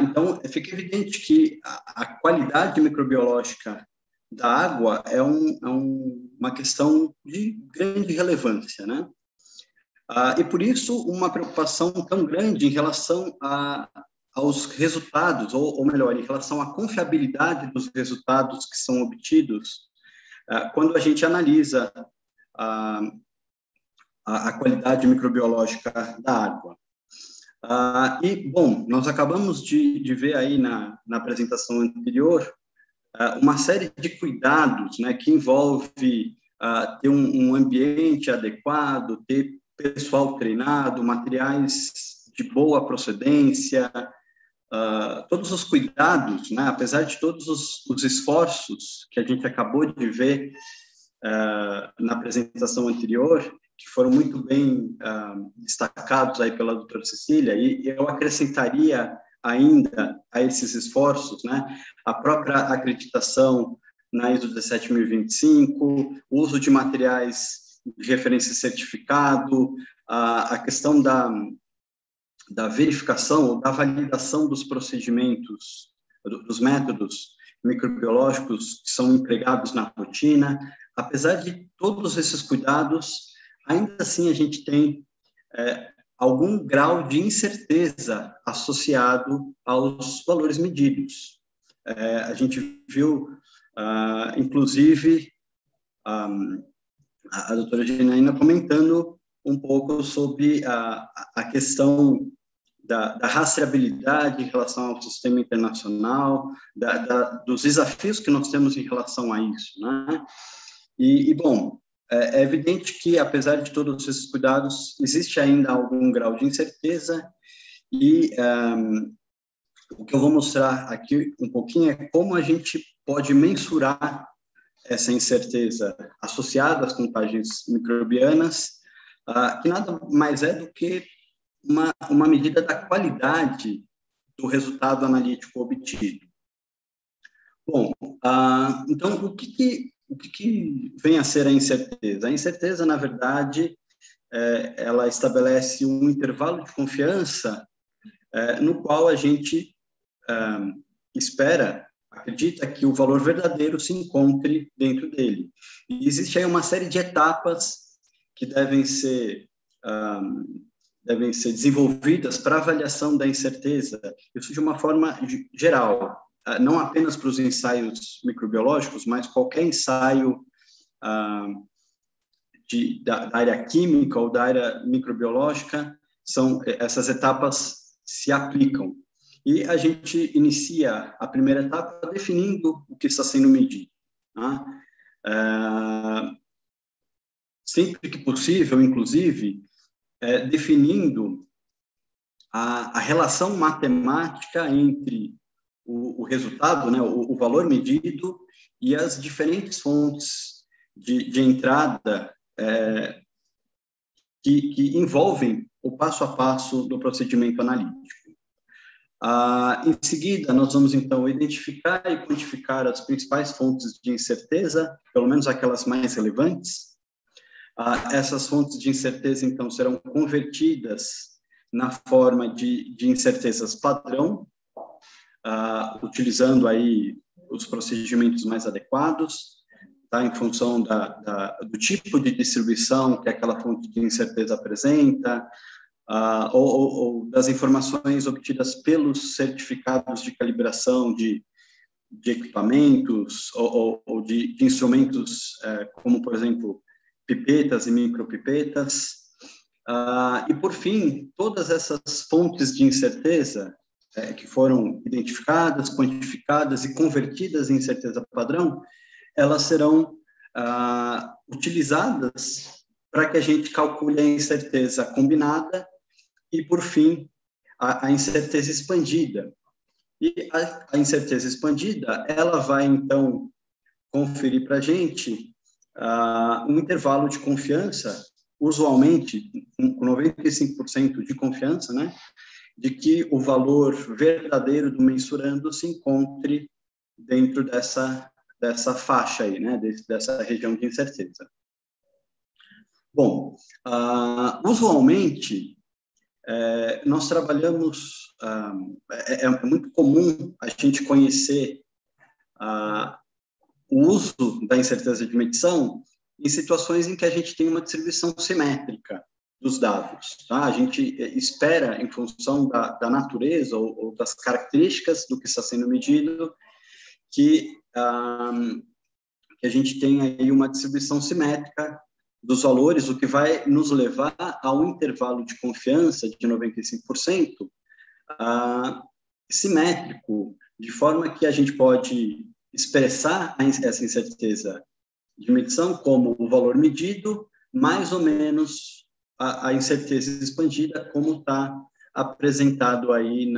Então, fica evidente que a qualidade microbiológica da água é uma questão de grande relevância, né? E, por isso, uma preocupação tão grande em relação aos resultados, ou melhor, em relação à confiabilidade dos resultados que são obtidos quando a gente analisa a qualidade microbiológica da água. E, bom, nós acabamos de ver aí na apresentação anterior uma série de cuidados, né, que envolve ter um ambiente adequado, ter pessoal treinado, materiais de boa procedência, todos os cuidados, né, apesar de todos os esforços que a gente acabou de ver na apresentação anterior, que foram muito bem destacados aí pela doutora Cecília, e eu acrescentaria ainda a esses esforços, né, a própria acreditação na ISO 17025, o uso de materiais de referência certificado, a questão da verificação ou da validação dos procedimentos, dos métodos microbiológicos que são empregados na rotina. Apesar de todos esses cuidados, ainda assim a gente tem algum grau de incerteza associado aos valores medidos. A gente viu, inclusive, a doutora Janaína comentando um pouco sobre a questão da rastreabilidade em relação ao sistema internacional, dos desafios que nós temos em relação a isso, né? E bom, é evidente que, apesar de todos esses cuidados, existe ainda algum grau de incerteza e o que eu vou mostrar aqui um pouquinho é como a gente pode mensurar essa incerteza associada às contagens microbianas, que nada mais é do que uma medida da qualidade do resultado analítico obtido. Bom, então, o que vem a ser a incerteza? A incerteza, na verdade, ela estabelece um intervalo de confiança no qual a gente acredita que o valor verdadeiro se encontre dentro dele. E existe aí uma série de etapas que devem ser desenvolvidas para avaliação da incerteza, isso de uma forma geral, não apenas para os ensaios microbiológicos, mas qualquer ensaio da área química ou da área microbiológica, essas etapas se aplicam. E a gente inicia a primeira etapa definindo o que está sendo medido. Sempre que possível, inclusive, definindo a relação matemática entre o resultado, né, o valor medido, e as diferentes fontes de entrada que envolvem o passo a passo do procedimento analítico. Em seguida, nós vamos, então, identificar e quantificar as principais fontes de incerteza, pelo menos aquelas mais relevantes. Essas fontes de incerteza, então, serão convertidas na forma de incertezas padrão, utilizando aí os procedimentos mais adequados, tá? Em função do tipo de distribuição que aquela fonte de incerteza apresenta, ou das informações obtidas pelos certificados de calibração de equipamentos ou de instrumentos, como, por exemplo, pipetas e micropipetas. E, por fim, todas essas fontes de incerteza que foram identificadas, quantificadas e convertidas em incerteza padrão, elas serão utilizadas para que a gente calcule a incerteza combinada e, por fim, a incerteza expandida. E a incerteza expandida, ela vai, então, conferir para a gente um intervalo de confiança, usualmente com 95% de confiança, né, de que o valor verdadeiro do mensurando se encontre dentro dessa faixa aí, né, dessa região de incerteza. Bom, usualmente, nós trabalhamos, é muito comum a gente conhecer o uso da incerteza de medição em situações em que a gente tem uma distribuição simétrica dos dados, tá? A gente espera, em função da natureza ou das características do que está sendo medido, que a gente tenha aí uma distribuição simétrica dos valores, o que vai nos levar a um intervalo de confiança de 95% simétrico, de forma que a gente pode expressar essa incerteza de medição como o valor medido, mais ou menos a incerteza expandida, como está apresentado aí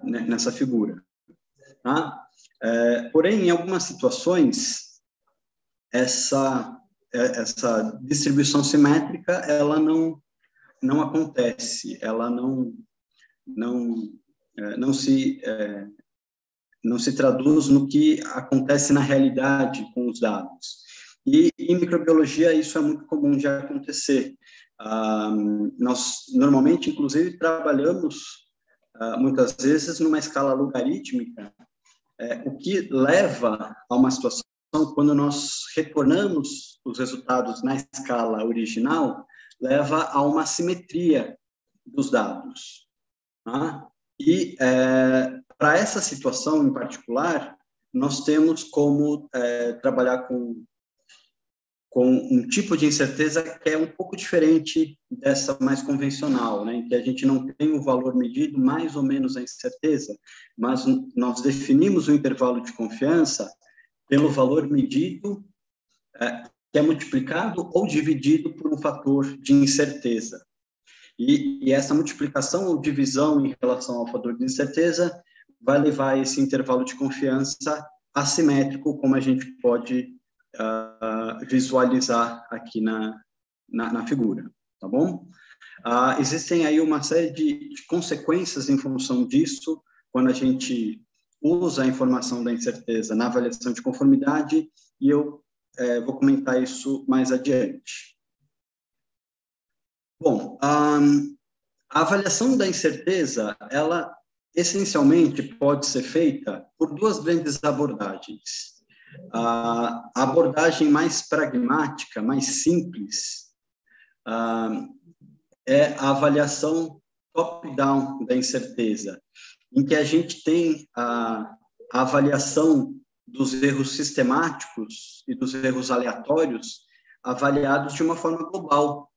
nessa figura. Tá? Porém, em algumas situações, essa distribuição simétrica, ela não acontece, ela não se traduz no que acontece na realidade com os dados. E em microbiologia isso é muito comum de acontecer. Nós normalmente, inclusive, trabalhamos muitas vezes numa escala logarítmica, o que leva a uma situação quando nós retornamos os resultados na escala original, leva a uma assimetria dos dados. Tá? E para essa situação em particular, nós temos como trabalhar com um tipo de incerteza que é um pouco diferente dessa mais convencional, né, em que a gente não tem o valor medido, mais ou menos a incerteza, mas nós definimos o intervalo de confiança pelo valor medido, que é multiplicado ou dividido por um fator de incerteza. E essa multiplicação ou divisão em relação ao fator de incerteza vai levar esse intervalo de confiança assimétrico, como a gente pode visualizar aqui na figura, tá bom? Existem aí uma série de consequências em função disso, quando a gente usa a informação da incerteza na avaliação de conformidade, e eu vou comentar isso mais adiante. Bom, a avaliação da incerteza, ela essencialmente pode ser feita por duas grandes abordagens. A abordagem mais pragmática, mais simples, é a avaliação top-down da incerteza, em que a gente tem a avaliação dos erros sistemáticos e dos erros aleatórios avaliados de uma forma global.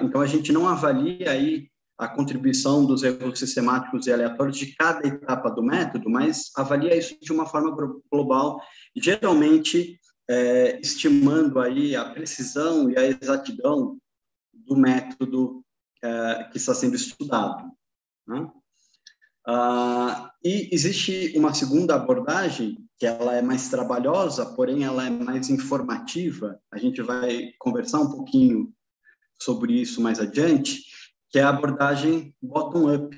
Então, a gente não avalia aí a contribuição dos erros sistemáticos e aleatórios de cada etapa do método, mas avalia isso de uma forma global, geralmente estimando aí a precisão e a exatidão do método que está sendo estudado, né? E existe uma segunda abordagem, que ela é mais trabalhosa, porém ela é mais informativa. A gente vai conversar um pouquinho sobre isso mais adiante, que é a abordagem bottom-up,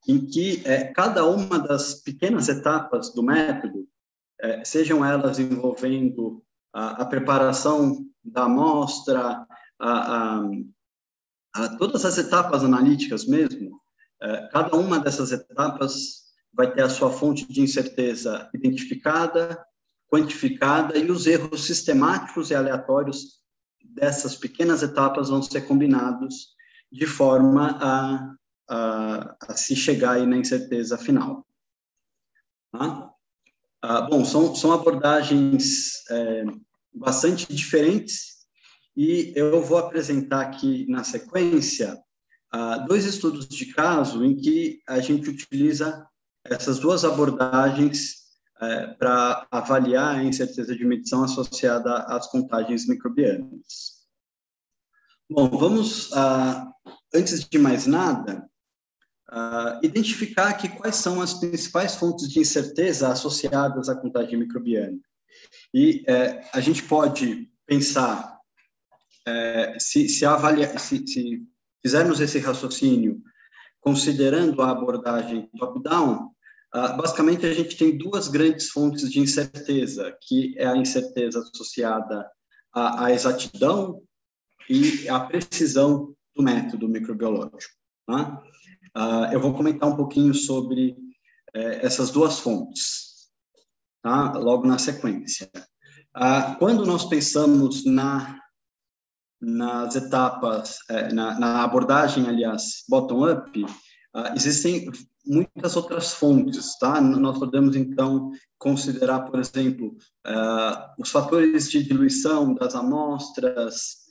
em que cada uma das pequenas etapas do método, sejam elas envolvendo a preparação da amostra, todas as etapas analíticas mesmo, cada uma dessas etapas vai ter a sua fonte de incerteza identificada, quantificada, e os erros sistemáticos e aleatórios dessas pequenas etapas vão ser combinados de forma a se chegar aí na incerteza final. Tá? Bom, são abordagens bastante diferentes, e eu vou apresentar aqui na sequência 2 estudos de caso em que a gente utiliza essas 2 abordagens para avaliar a incerteza de medição associada às contagens microbianas. Bom, vamos, antes de mais nada, identificar aqui quais são as principais fontes de incerteza associadas à contagem microbiana. E a gente pode pensar, se fizermos esse raciocínio considerando a abordagem top-down, basicamente a gente tem 2 grandes fontes de incerteza, que é a incerteza associada à exatidão e à precisão do método microbiológico. Tá? Eu vou comentar um pouquinho sobre essas 2 fontes, tá? Logo na sequência. Quando nós pensamos nas etapas, na abordagem, aliás, bottom-up, existem muitas outras fontes, tá? Nós podemos, então, considerar, por exemplo, os fatores de diluição das amostras,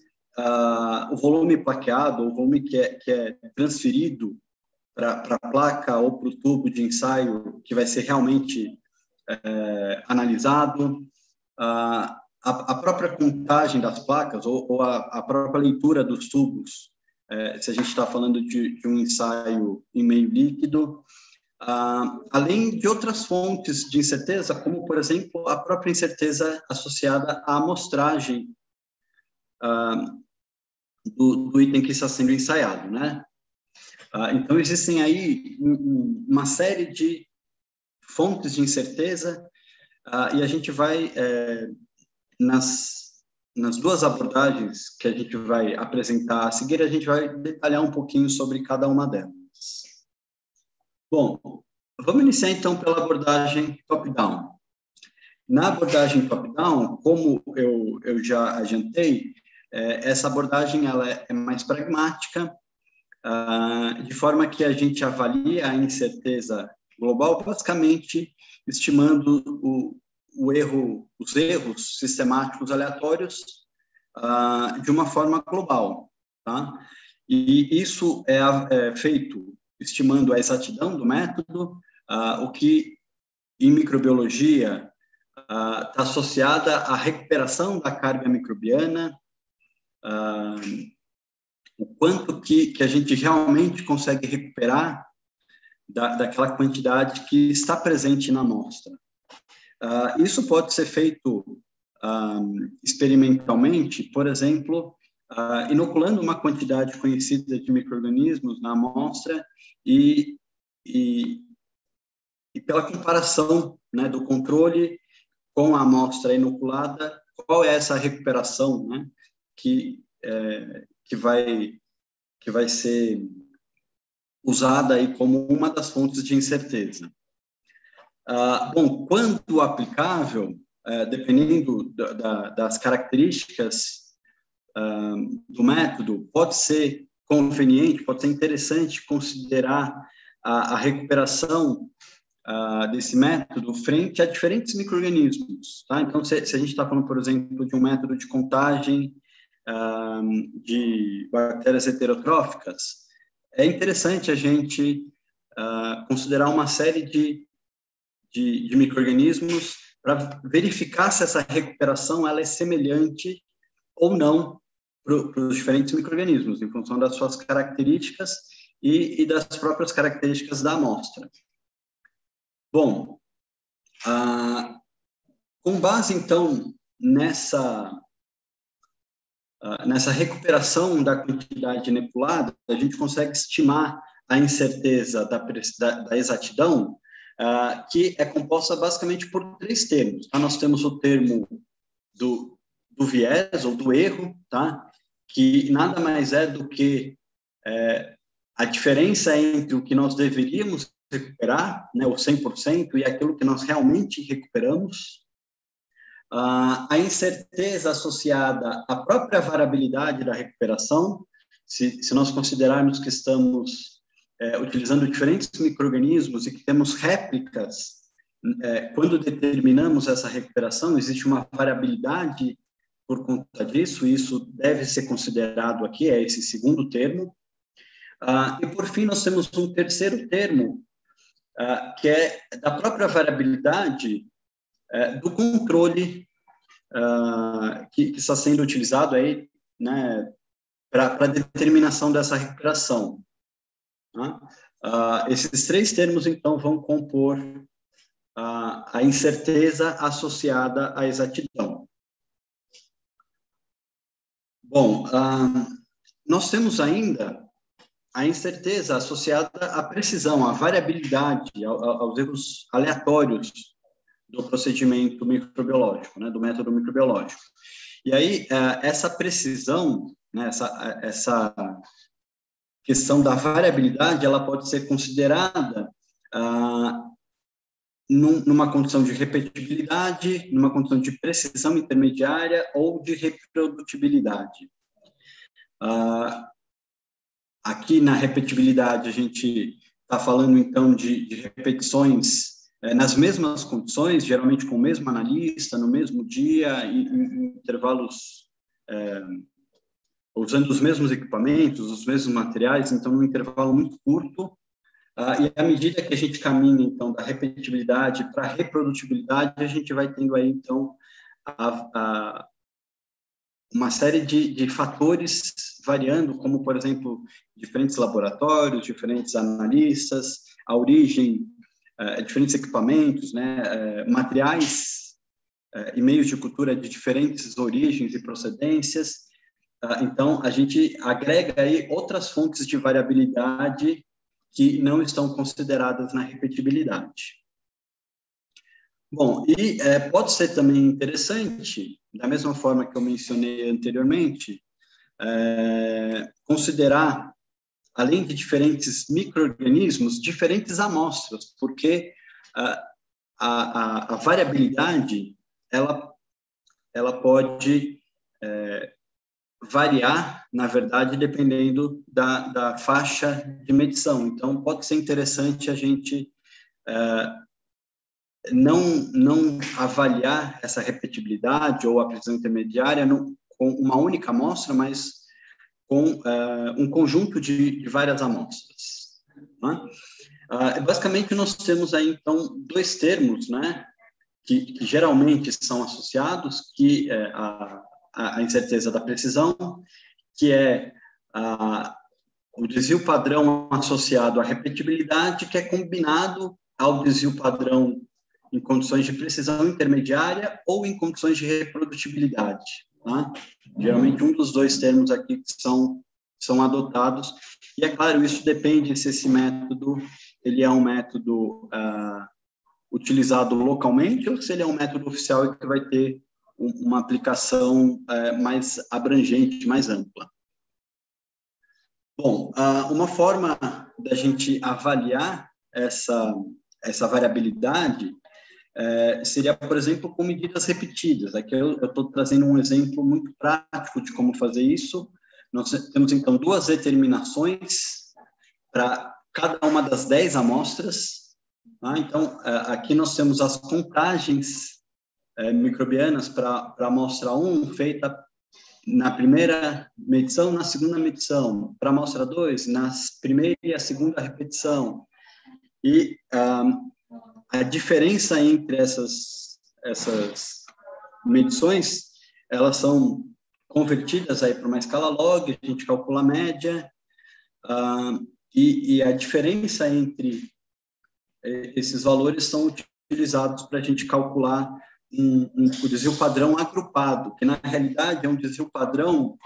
o volume plaqueado, o volume que é transferido para a placa ou para o tubo de ensaio que vai ser realmente analisado, a própria contagem das placas ou a própria leitura dos tubos, se a gente está falando de um ensaio em meio líquido, além de outras fontes de incerteza, como, por exemplo, a própria incerteza associada à amostragem do item que está sendo ensaiado, né? Então, existem aí uma série de fontes de incerteza, e a gente vai, nas 2 abordagens que a gente vai apresentar a seguir, a gente vai detalhar um pouquinho sobre cada uma delas. Bom, vamos iniciar então pela abordagem top-down. Na abordagem top-down, como eu já adiantei, essa abordagem ela é mais pragmática, de forma que a gente avalia a incerteza global, basicamente estimando os erros sistemáticos aleatórios de uma forma global. Tá? E isso é feito estimando a exatidão do método, o que em microbiologia está associada à recuperação da carga microbiana, o quanto que a gente realmente consegue recuperar daquela quantidade que está presente na amostra. Isso pode ser feito experimentalmente, por exemplo, inoculando uma quantidade conhecida de micro-organismos na amostra e pela comparação, né, do controle com a amostra inoculada, qual é essa recuperação, né, que vai ser usada aí como uma das fontes de incerteza. Bom, quando aplicável, dependendo das características do método, pode ser conveniente, pode ser interessante considerar a recuperação desse método frente a diferentes micro-organismos. Tá? Então, se a gente está falando, por exemplo, de um método de contagem de bactérias heterotróficas, é interessante a gente considerar uma série de micro-organismos para verificar se essa recuperação ela é semelhante ou não para os diferentes micro-organismos, em função das suas características e das próprias características da amostra. Bom, com base, então, nessa recuperação da quantidade nebulada, a gente consegue estimar a incerteza da exatidão, que é composta basicamente por 3 termos. Tá? Nós temos o termo do viés ou do erro, tá? Que nada mais é do que a diferença entre o que nós deveríamos recuperar, né, o 100%, e aquilo que nós realmente recuperamos. A incerteza associada à própria variabilidade da recuperação, se nós considerarmos que estamos utilizando diferentes micro-organismos e que temos réplicas, quando determinamos essa recuperação, existe uma variabilidade por conta disso, e isso deve ser considerado aqui, é esse segundo termo. E, por fim, nós temos um terceiro termo, que é da própria variabilidade do controle que está sendo utilizado aí, né, para a determinação dessa recuperação. Esses 3 termos, então, vão compor a incerteza associada à exatidão. Bom, nós temos ainda a incerteza associada à precisão, à variabilidade, aos erros aleatórios do procedimento microbiológico, né, do método microbiológico. E aí, essa precisão, né, essa questão da variabilidade, ela pode ser considerada numa condição de repetibilidade, numa condição de precisão intermediária ou de reprodutibilidade. Aqui na repetibilidade, a gente está falando, então, de repetições nas mesmas condições, geralmente com o mesmo analista, no mesmo dia, em intervalos, usando os mesmos equipamentos, os mesmos materiais, então, num intervalo muito curto. E à medida que a gente caminha, então, da repetibilidade para a reprodutibilidade, a gente vai tendo aí, então, uma série de fatores variando, como, por exemplo, diferentes laboratórios, diferentes analistas, a origem, diferentes equipamentos, né, materiais e meios de cultura de diferentes origens e procedências. Então, a gente agrega aí outras fontes de variabilidade que não estão consideradas na repetibilidade. Bom, e pode ser também interessante, da mesma forma que eu mencionei anteriormente, considerar, além de diferentes micro-organismos, diferentes amostras, porque a variabilidade, ela pode variar, na verdade, dependendo da faixa de medição. Então, pode ser interessante a gente não avaliar essa repetibilidade ou a precisão intermediária com uma única amostra, mas com um conjunto de várias amostras. Né? Basicamente, nós temos aí, então, 2 termos, né, que geralmente são associados, que é a incerteza da precisão, que é o desvio padrão associado à repetibilidade, que é combinado ao desvio padrão em condições de precisão intermediária ou em condições de reprodutibilidade. Tá? Geralmente, um dos 2 termos aqui que são adotados, e é claro, isso depende se esse método ele é um método utilizado localmente ou se ele é um método oficial e que vai ter uma aplicação mais abrangente, mais ampla. Bom, uma forma da gente avaliar essa variabilidade seria, por exemplo, com medidas repetidas. Aqui eu estou trazendo um exemplo muito prático de como fazer isso. Nós temos, então, 2 determinações para cada uma das 10 amostras. Tá? Então, aqui nós temos as contagens microbianas para a amostra 1, feita na primeira medição, na segunda medição, para a amostra 2, na primeira e a segunda repetição. E a diferença entre essas medições, elas são convertidas aí para uma escala log, a gente calcula a média, e a diferença entre esses valores são utilizados para a gente calcular o desvio padrão agrupado, que na realidade é um desvio padrão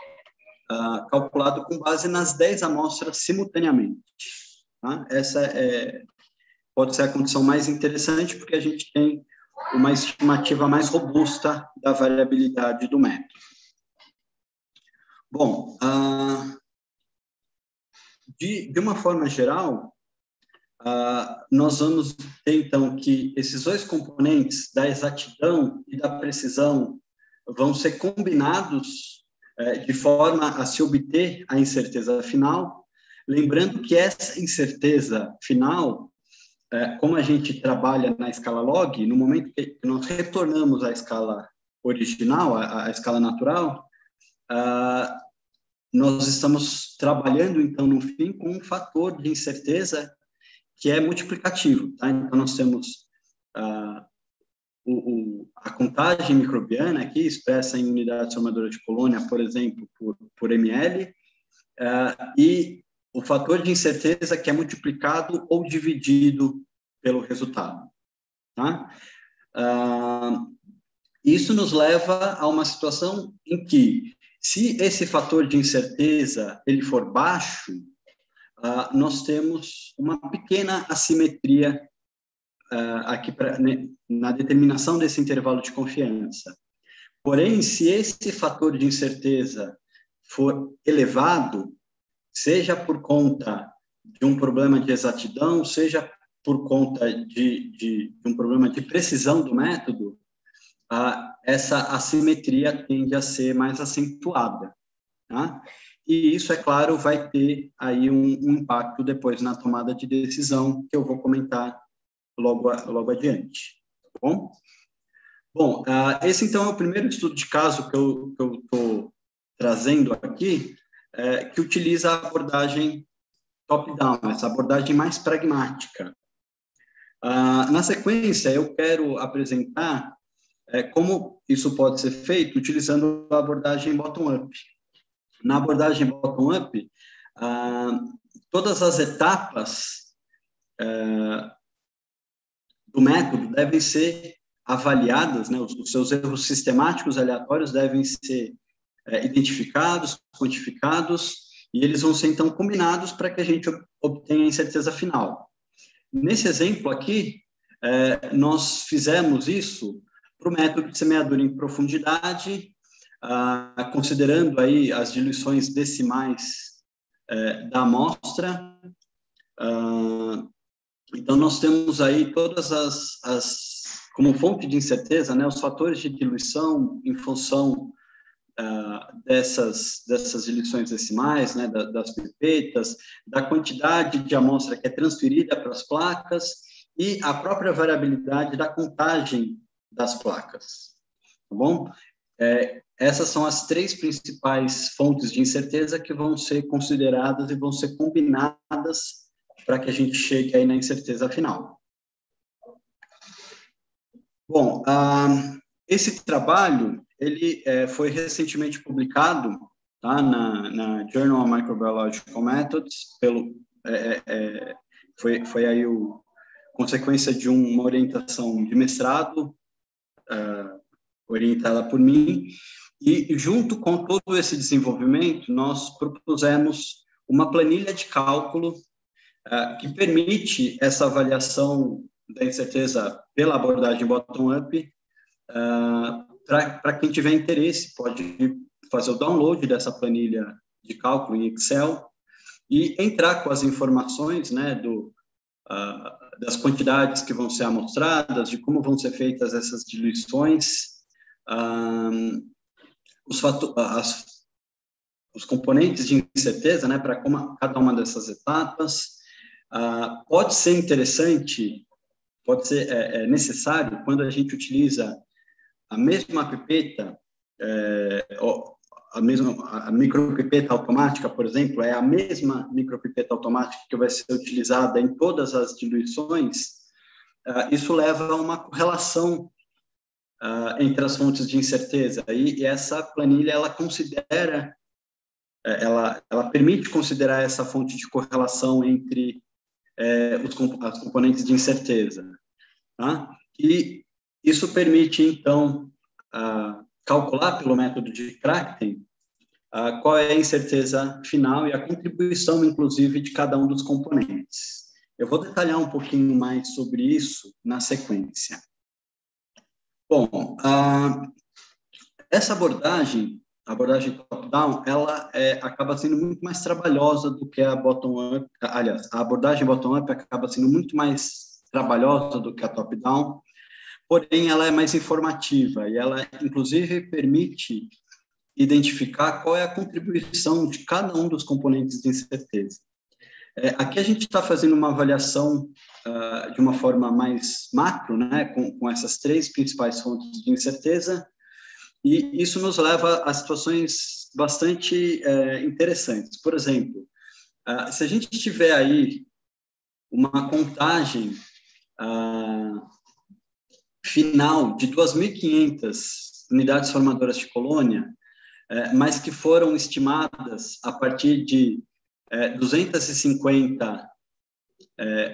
calculado com base nas 10 amostras simultaneamente. Tá? Essa pode ser a condição mais interessante, porque a gente tem uma estimativa mais robusta da variabilidade do método. Bom, de uma forma geral, nós vamos ter, então, que esses dois componentes, da exatidão e da precisão, vão ser combinados de forma a se obter a incerteza final, lembrando que essa incerteza final, como a gente trabalha na escala log, no momento que nós retornamos à escala original, à escala natural, nós estamos trabalhando, então, no fim, com um fator de incerteza que é multiplicativo. Tá? Então, nós temos a contagem microbiana aqui, expressa em unidade formadora de colônia, por exemplo, por ml, e o fator de incerteza que é multiplicado ou dividido pelo resultado. Tá? Isso nos leva a uma situação em que, se esse fator de incerteza ele for baixo, nós temos uma pequena assimetria aqui na determinação desse intervalo de confiança. Porém, se esse fator de incerteza for elevado, seja por conta de um problema de exatidão, seja por conta de um problema de precisão do método, essa assimetria tende a ser mais acentuada. Tá? E isso, é claro, vai ter aí um impacto depois na tomada de decisão, que eu vou comentar logo adiante. Tá bom? Bom, esse, então, é o primeiro estudo de caso que eu estou trazendo aqui, que utiliza a abordagem top-down, essa abordagem mais pragmática. Na sequência, eu quero apresentar como isso pode ser feito utilizando a abordagem bottom-up. Na abordagem bottom-up, todas as etapas do método devem ser avaliadas, né? Os seus erros sistemáticos aleatórios devem ser identificados, quantificados, e eles vão ser, então, combinados para que a gente obtenha a incerteza final. Nesse exemplo aqui, nós fizemos isso para o método de semeadura em profundidade, considerando aí as diluições decimais da amostra. Então, nós temos aí todas como fonte de incerteza, né, os fatores de diluição em função dessas diluições decimais, né, das pipetas, da quantidade de amostra que é transferida para as placas e a própria variabilidade da contagem das placas. Tá bom? Essas são as três principais fontes de incerteza que vão ser consideradas e vão ser combinadas para que a gente chegue aí na incerteza final. Bom, esse trabalho ele foi recentemente publicado, tá, na Journal of Microbiological Methods, foi aí consequência de uma orientação de mestrado orientada por mim, e junto com todo esse desenvolvimento, nós propusemos uma planilha de cálculo que permite essa avaliação da incerteza pela abordagem bottom-up. Para quem tiver interesse, pode fazer o download dessa planilha de cálculo em Excel e entrar com as informações, né, das quantidades que vão ser amostradas, de como vão ser feitas essas diluições, os componentes de incerteza, né, para cada uma dessas etapas. Pode ser interessante, pode ser necessário, quando a gente utiliza a mesma pipeta, a micropipeta automática, por exemplo, é a mesma micropipeta automática que vai ser utilizada em todas as diluições, isso leva a uma correlação entre as fontes de incerteza. E essa planilha, ela considera, ela permite considerar essa fonte de correlação entre as componentes de incerteza. Tá? E Isso permite, então, calcular pelo método de Crackten qual é a incerteza final e a contribuição, inclusive, de cada um dos componentes. Eu vou detalhar um pouquinho mais sobre isso na sequência. Bom, essa abordagem, a abordagem top-down, ela acaba sendo muito mais trabalhosa do que a bottom-up. Aliás, a abordagem bottom-up acaba sendo muito mais trabalhosa do que a top-down, porém ela é mais informativa e ela, inclusive, permite identificar qual é a contribuição de cada um dos componentes de incerteza. Aqui a gente está fazendo uma avaliação de uma forma mais macro, né, com essas três principais fontes de incerteza, e isso nos leva a situações bastante interessantes. Por exemplo, se a gente tiver aí uma contagem final de 2.500 unidades formadoras de colônia, mas que foram estimadas a partir de 250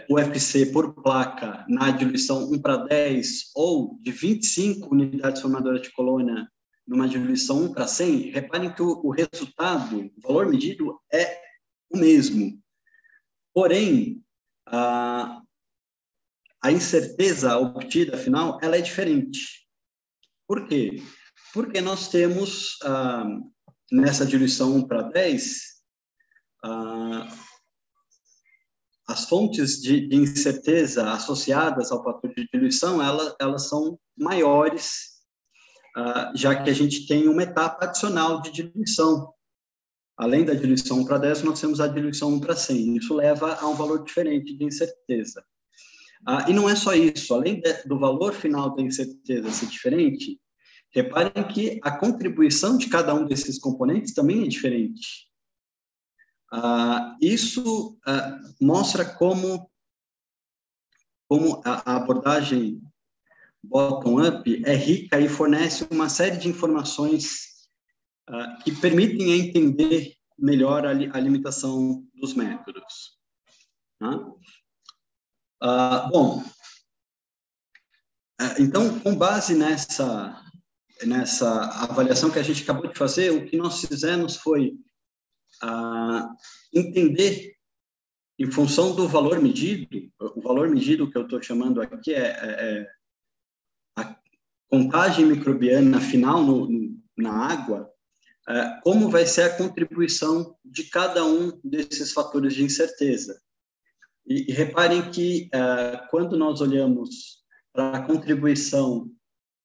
UFC por placa na diluição 1:10 ou de 25 unidades formadoras de colônia numa diluição 1:100, reparem que o resultado, o valor medido é o mesmo. Porém, a incerteza obtida, afinal, ela é diferente. Por quê? Porque nós temos, nessa diluição 1:10, as fontes de incerteza associadas ao fator de diluição, elas são maiores, já que a gente tem uma etapa adicional de diluição. Além da diluição 1:10, nós temos a diluição 1:100. Isso leva a um valor diferente de incerteza. E não é só isso. Além do valor final da incerteza ser diferente, reparem que a contribuição de cada um desses componentes também é diferente. Isso mostra como a abordagem bottom-up é rica e fornece uma série de informações que permitem entender melhor a limitação dos métodos. Bom, então, com base nessa avaliação que a gente acabou de fazer, o que nós fizemos foi entender, em função do valor medido, o valor medido que eu estou chamando aqui é a contagem microbiana final na água, como vai ser a contribuição de cada um desses fatores de incerteza. E reparem que, quando nós olhamos para a contribuição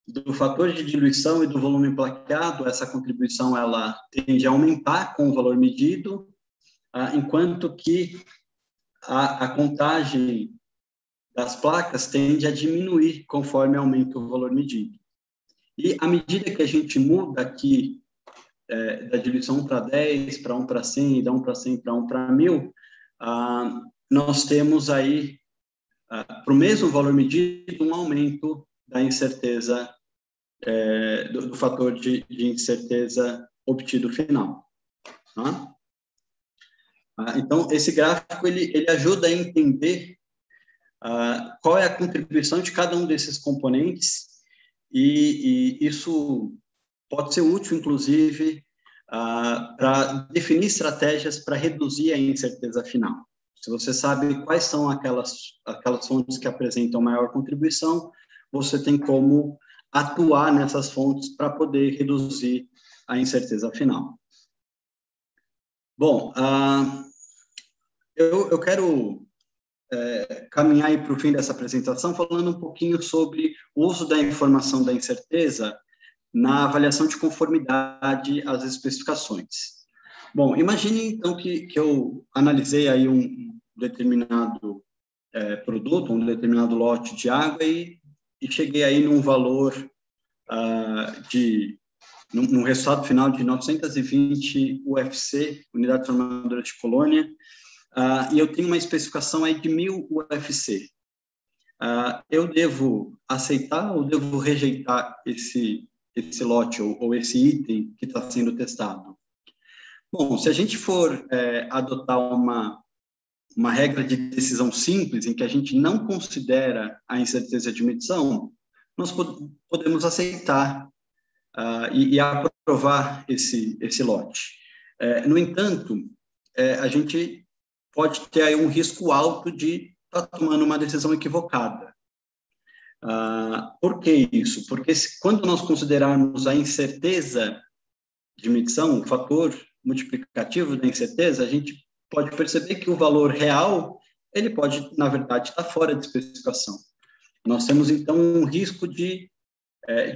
do fator de diluição e do volume plaqueado, essa contribuição ela tende a aumentar com o valor medido, enquanto que a contagem das placas tende a diminuir conforme aumenta o valor medido. E à medida que a gente muda aqui da diluição 1:10 para 1:100, da 1:100 para 1:1000, nós temos aí, para o mesmo valor medido, um aumento da incerteza, do fator de incerteza obtido final. Então, esse gráfico ele ajuda a entender qual é a contribuição de cada um desses componentes, e isso pode ser útil, inclusive, para definir estratégias para reduzir a incerteza final. Se você sabe quais são aquelas fontes que apresentam maior contribuição, você tem como atuar nessas fontes para poder reduzir a incerteza final. Bom, eu quero caminhar para o fim dessa apresentação falando um pouquinho sobre o uso da informação da incerteza na avaliação de conformidade às especificações. Bom, imagine então que eu analisei aí um determinado produto, um determinado lote de água e cheguei aí num valor num resultado final de 920 UFC, unidades formadoras de colônia, e eu tenho uma especificação aí de 1.000 UFC. Eu devo aceitar ou devo rejeitar esse lote ou esse item que está sendo testado? Bom, se a gente for adotar uma regra de decisão simples, em que a gente não considera a incerteza de medição, nós podemos aceitar e aprovar esse lote. No entanto, a gente pode ter aí um risco alto de estar tomando uma decisão equivocada. Por que isso? Porque quando nós considerarmos a incerteza de medição, o fator multiplicativo da incerteza, a gente pode perceber que o valor real, ele pode, na verdade, estar fora de especificação. Nós temos, então, um risco de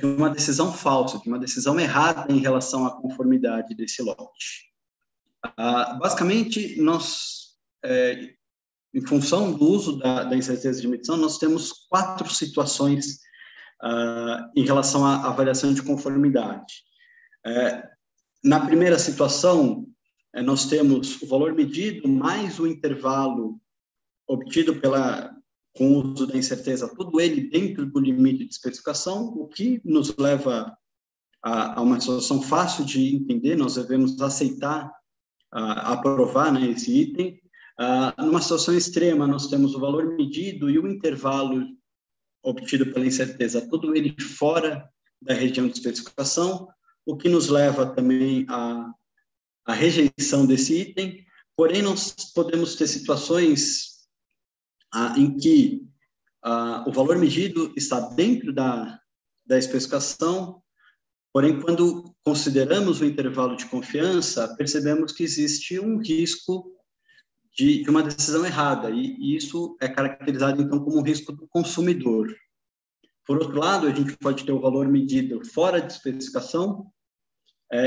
uma decisão falsa, de uma decisão errada em relação à conformidade desse lote. Basicamente, nós, em função do uso da incerteza de medição, nós temos 4 situações em relação à avaliação de conformidade. Na primeira situação, nós temos o valor medido mais o intervalo obtido com o uso da incerteza, todo ele dentro do limite de especificação, o que nos leva a uma situação fácil de entender. Nós devemos aceitar, aprovar, né, esse item. Numa situação extrema, nós temos o valor medido e o intervalo obtido pela incerteza, todo ele fora da região de especificação, o que nos leva também à rejeição desse item. Porém, nós podemos ter situações em que o valor medido está dentro da especificação, porém, quando consideramos o intervalo de confiança, percebemos que existe um risco de uma decisão errada, e isso é caracterizado, então, como um risco do consumidor. Por outro lado, a gente pode ter o valor medido fora de especificação,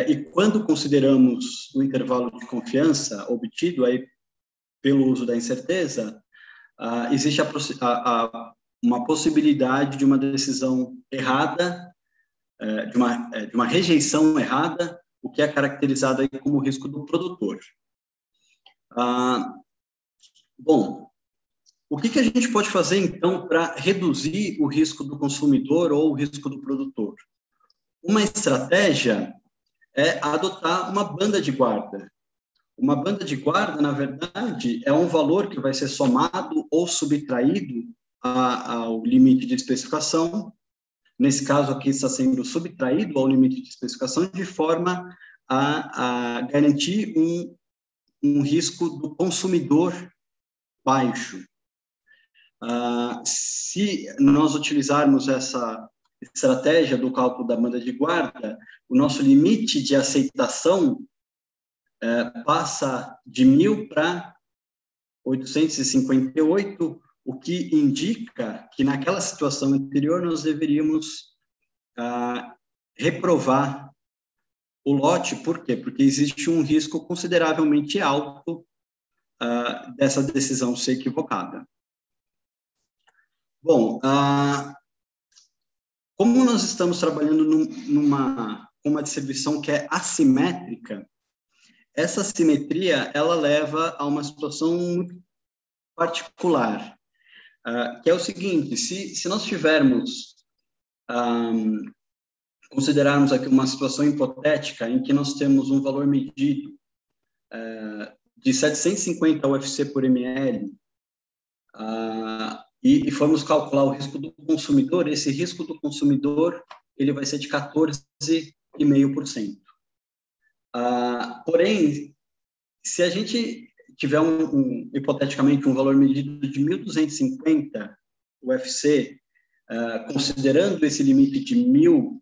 e quando consideramos o intervalo de confiança obtido aí pelo uso da incerteza, existe uma possibilidade de uma decisão errada, de uma rejeição errada, o que é caracterizado aí como risco do produtor. Bom, o que a gente pode fazer, então, para reduzir o risco do consumidor ou o risco do produtor? Uma estratégia é adotar uma banda de guarda. Uma banda de guarda, na verdade, é um valor que vai ser somado ou subtraído ao limite de especificação. Nesse caso aqui, está sendo subtraído ao limite de especificação de forma a garantir um risco do consumidor baixo. Se nós utilizarmos essa estratégia do cálculo da banda de guarda, o nosso limite de aceitação passa de 1.000 para 858, o que indica que naquela situação anterior nós deveríamos reprovar o lote. Por quê? Porque existe um risco consideravelmente alto dessa decisão ser equivocada. Bom, como nós estamos trabalhando com uma distribuição que é assimétrica, essa simetria ela leva a uma situação muito particular, que é o seguinte: se nós tivermos, considerarmos aqui uma situação hipotética em que nós temos um valor medido de 750 UFC por ml, e formos calcular o risco do consumidor, esse risco do consumidor ele vai ser de 14,5%. Porém, se a gente tiver hipoteticamente um valor medido de 1.250 UFC, considerando esse limite de 1.000,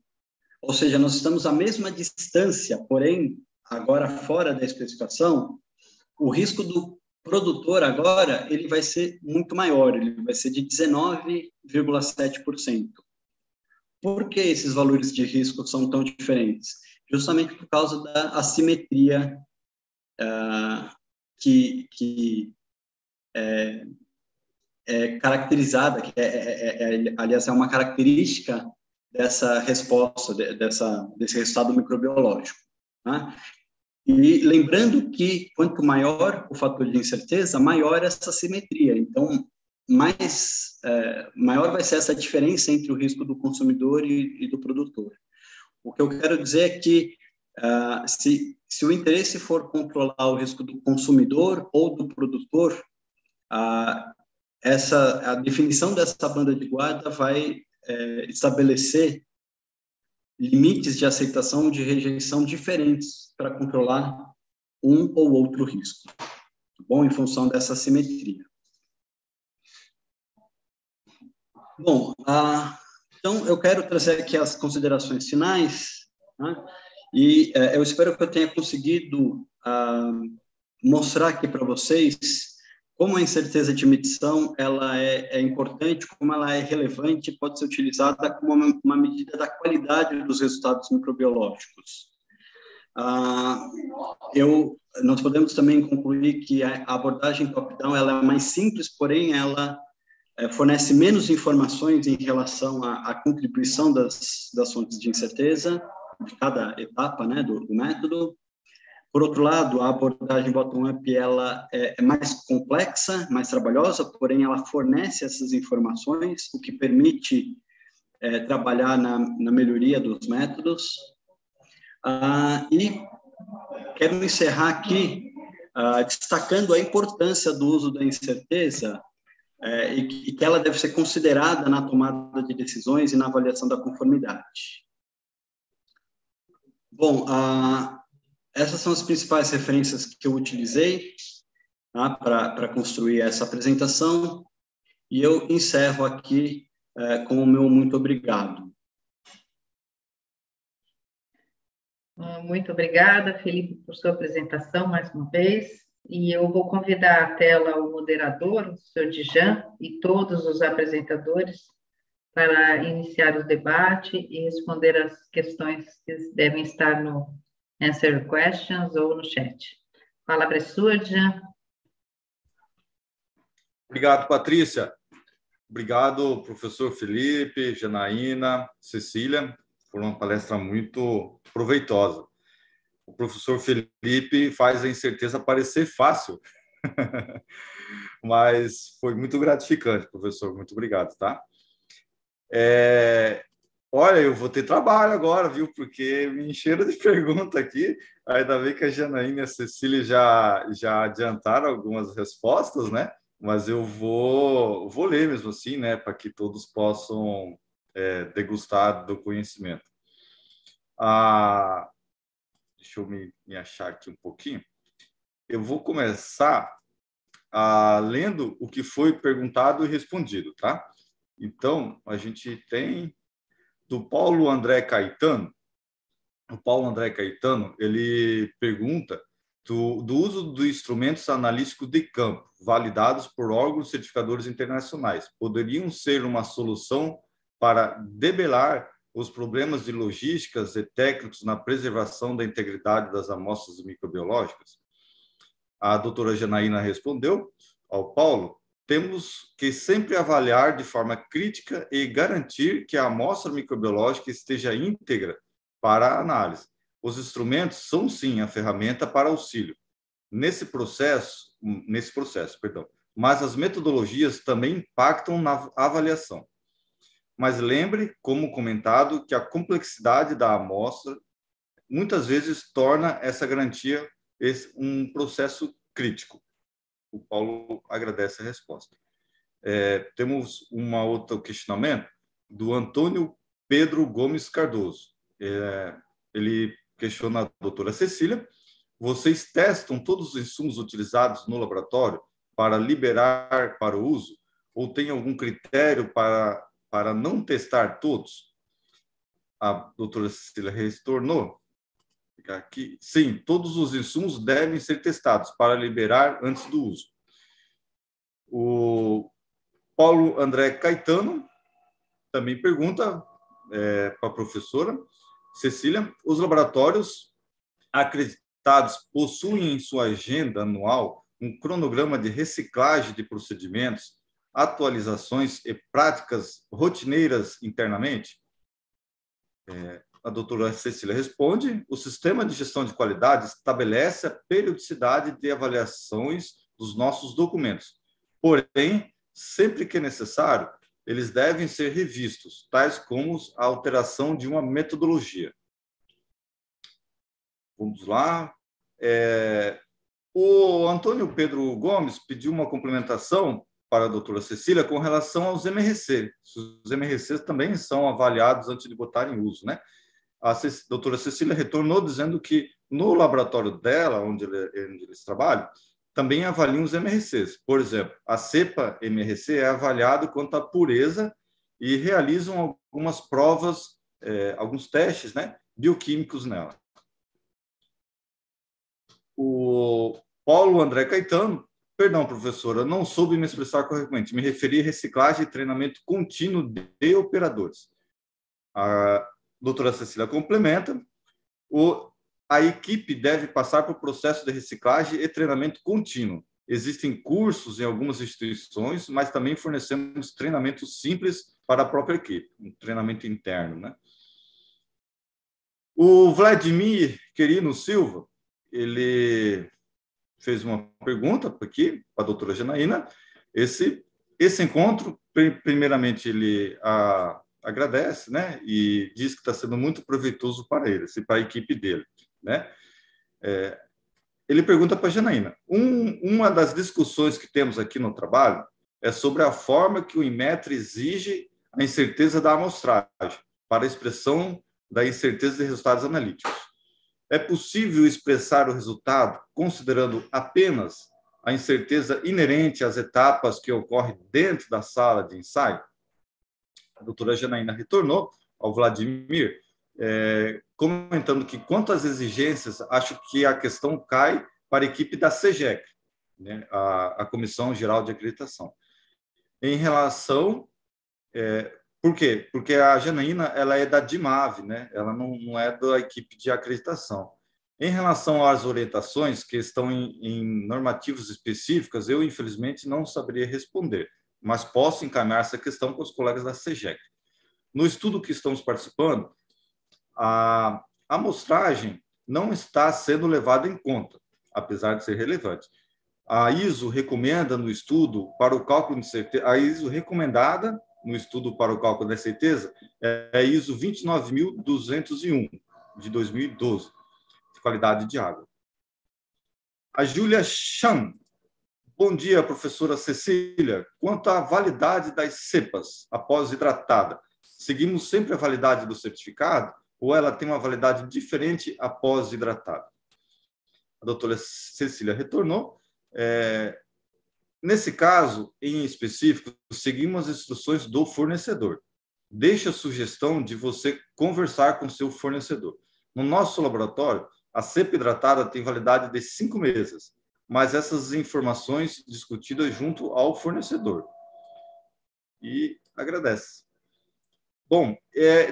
ou seja, nós estamos à mesma distância, porém, agora fora da especificação, o risco do produtor agora ele vai ser muito maior, ele vai ser de 19,7%. Por que esses valores de risco são tão diferentes? Justamente por causa da assimetria que é caracterizada, aliás, é uma característica dessa resposta, desse resultado microbiológico. Né? E lembrando que quanto maior o fator de incerteza, maior essa simetria. Então, maior vai ser essa diferença entre o risco do consumidor e do produtor. O que eu quero dizer é que se o interesse for controlar o risco do consumidor ou do produtor, a definição dessa banda de guarda vai estabelecer limites de aceitação ou de rejeição diferentes para controlar um ou outro risco, tá bom? Em função dessa simetria. Bom, então eu quero trazer aqui as considerações finais, né? E eu espero que eu tenha conseguido mostrar aqui para vocês como a incerteza de medição ela é importante, como ela é relevante e pode ser utilizada como uma medida da qualidade dos resultados microbiológicos. Nós podemos também concluir que a abordagem top-down ela é mais simples, porém ela fornece menos informações em relação à contribuição das fontes de incerteza de cada etapa, né, do método. Por outro lado, a abordagem bottom-up ela é mais complexa, mais trabalhosa, porém ela fornece essas informações, o que permite trabalhar na melhoria dos métodos. E quero encerrar aqui destacando a importância do uso da incerteza e que ela deve ser considerada na tomada de decisões e na avaliação da conformidade. Bom, essas são as principais referências que eu utilizei, tá, para construir essa apresentação, e eu encerro aqui com o meu muito obrigado. Muito obrigada, Felipe, por sua apresentação mais uma vez. E eu vou convidar à tela o moderador, o Sr. Djan, e todos os apresentadores para iniciar o debate e responder as questões que devem estar no Answer Questions ou no chat. A palavra é sua, Djan. Obrigado, Patrícia. Obrigado, professor Felipe, Janaína, Cecília, por uma palestra muito proveitosa. O professor Felipe faz a incerteza parecer fácil, mas foi muito gratificante, professor. Muito obrigado, tá? Olha, eu vou ter trabalho agora, viu? Porque me encheram de perguntas aqui. Ainda bem que a Janaína e a Cecília já adiantaram algumas respostas, né? Mas eu vou ler mesmo assim, né? Para que todos possam degustar do conhecimento. Deixa eu me achar aqui um pouquinho. Eu vou começar lendo o que foi perguntado e respondido, tá? Então, a gente tem do Paulo André Caetano. O Paulo André Caetano, ele pergunta do uso de instrumentos analíticos de campo, validados por órgãos certificadores internacionais. Poderiam ser uma solução para debelar os problemas de logísticas e técnicos na preservação da integridade das amostras microbiológicas? A doutora Janaína respondeu ao Paulo: temos que sempre avaliar de forma crítica e garantir que a amostra microbiológica esteja íntegra para a análise. Os instrumentos são, sim, a ferramenta para auxílio nesse processo, mas as metodologias também impactam na avaliação. Mas lembre, como comentado, que a complexidade da amostra muitas vezes torna essa garantia um processo crítico. O Paulo agradece a resposta. Temos um outro questionamento do Antônio Pedro Gomes Cardoso. Ele questiona a doutora Cecília: vocês testam todos os insumos utilizados no laboratório para liberar para o uso? Ou tem algum critério para não testar todos? A doutora Cecília retornou aqui: sim, todos os insumos devem ser testados para liberar antes do uso. O Paulo André Caetano também pergunta para a professora Cecília: os laboratórios acreditados possuem em sua agenda anual um cronograma de reciclagem de procedimentos, atualizações e práticas rotineiras internamente? A doutora Cecília responde: o sistema de gestão de qualidade estabelece a periodicidade de avaliações dos nossos documentos. Porém, sempre que necessário, eles devem ser revistos, tais como a alteração de uma metodologia. Vamos lá. O Antônio Pedro Gomes pediu uma complementação para a doutora Cecília com relação aos MRC. Os MRCs também são avaliados antes de botar em uso, né? A doutora Cecília retornou dizendo que no laboratório dela, onde eles trabalham, também avaliam os MRCs. Por exemplo, a cepa MRC é avaliado quanto à pureza e realizam algumas provas, alguns testes, né, bioquímicos nela. O Paulo André Caetano: perdão, professora, não soube me expressar corretamente. Me referi a reciclagem e treinamento contínuo de operadores. A doutora Cecília complementa: a equipe deve passar por processo de reciclagem e treinamento contínuo. Existem cursos em algumas instituições, mas também fornecemos treinamentos simples para a própria equipe, um treinamento interno, né? O Vladimir Querino Silva, ele fez uma pergunta aqui para a doutora Janaína. Esse encontro, primeiramente, ele agradece, né, e diz que está sendo muito proveitoso para ele, para a equipe dele, né? Ele pergunta para a Janaína: uma das discussões que temos aqui no trabalho é sobre a forma que o Inmetro exige a incerteza da amostragem para a expressão da incerteza de resultados analíticos. É possível expressar o resultado considerando apenas a incerteza inerente às etapas que ocorrem dentro da sala de ensaio? A doutora Janaína retornou ao Vladimir, comentando que, quanto às exigências, acho que a questão cai para a equipe da CEGEC, né, a Comissão Geral de Acreditação. Em relação... por quê? Porque a Janaína, ela é da DIMAV, né? Ela não é da equipe de acreditação. Em relação às orientações que estão em normativas específicas, eu, infelizmente, não saberia responder, mas posso encaminhar essa questão para os colegas da CEGEC. No estudo que estamos participando, a amostragem não está sendo levada em conta, apesar de ser relevante. A ISO recomenda no estudo para o cálculo de certeza, a ISO recomendada no estudo para o cálculo da certeza é a ISO 29201, de 2012, de qualidade de água. A Júlia Chan: bom dia, professora Cecília. Quanto à validade das cepas após hidratada, seguimos sempre a validade do certificado ou ela tem uma validade diferente após hidratada? A doutora Cecília retornou: nesse caso, em específico, seguimos as instruções do fornecedor. Deixa a sugestão de você conversar com seu fornecedor. No nosso laboratório, a cepa hidratada tem validade de 5 meses, mas essas informações discutidas junto ao fornecedor. E agradece. Bom,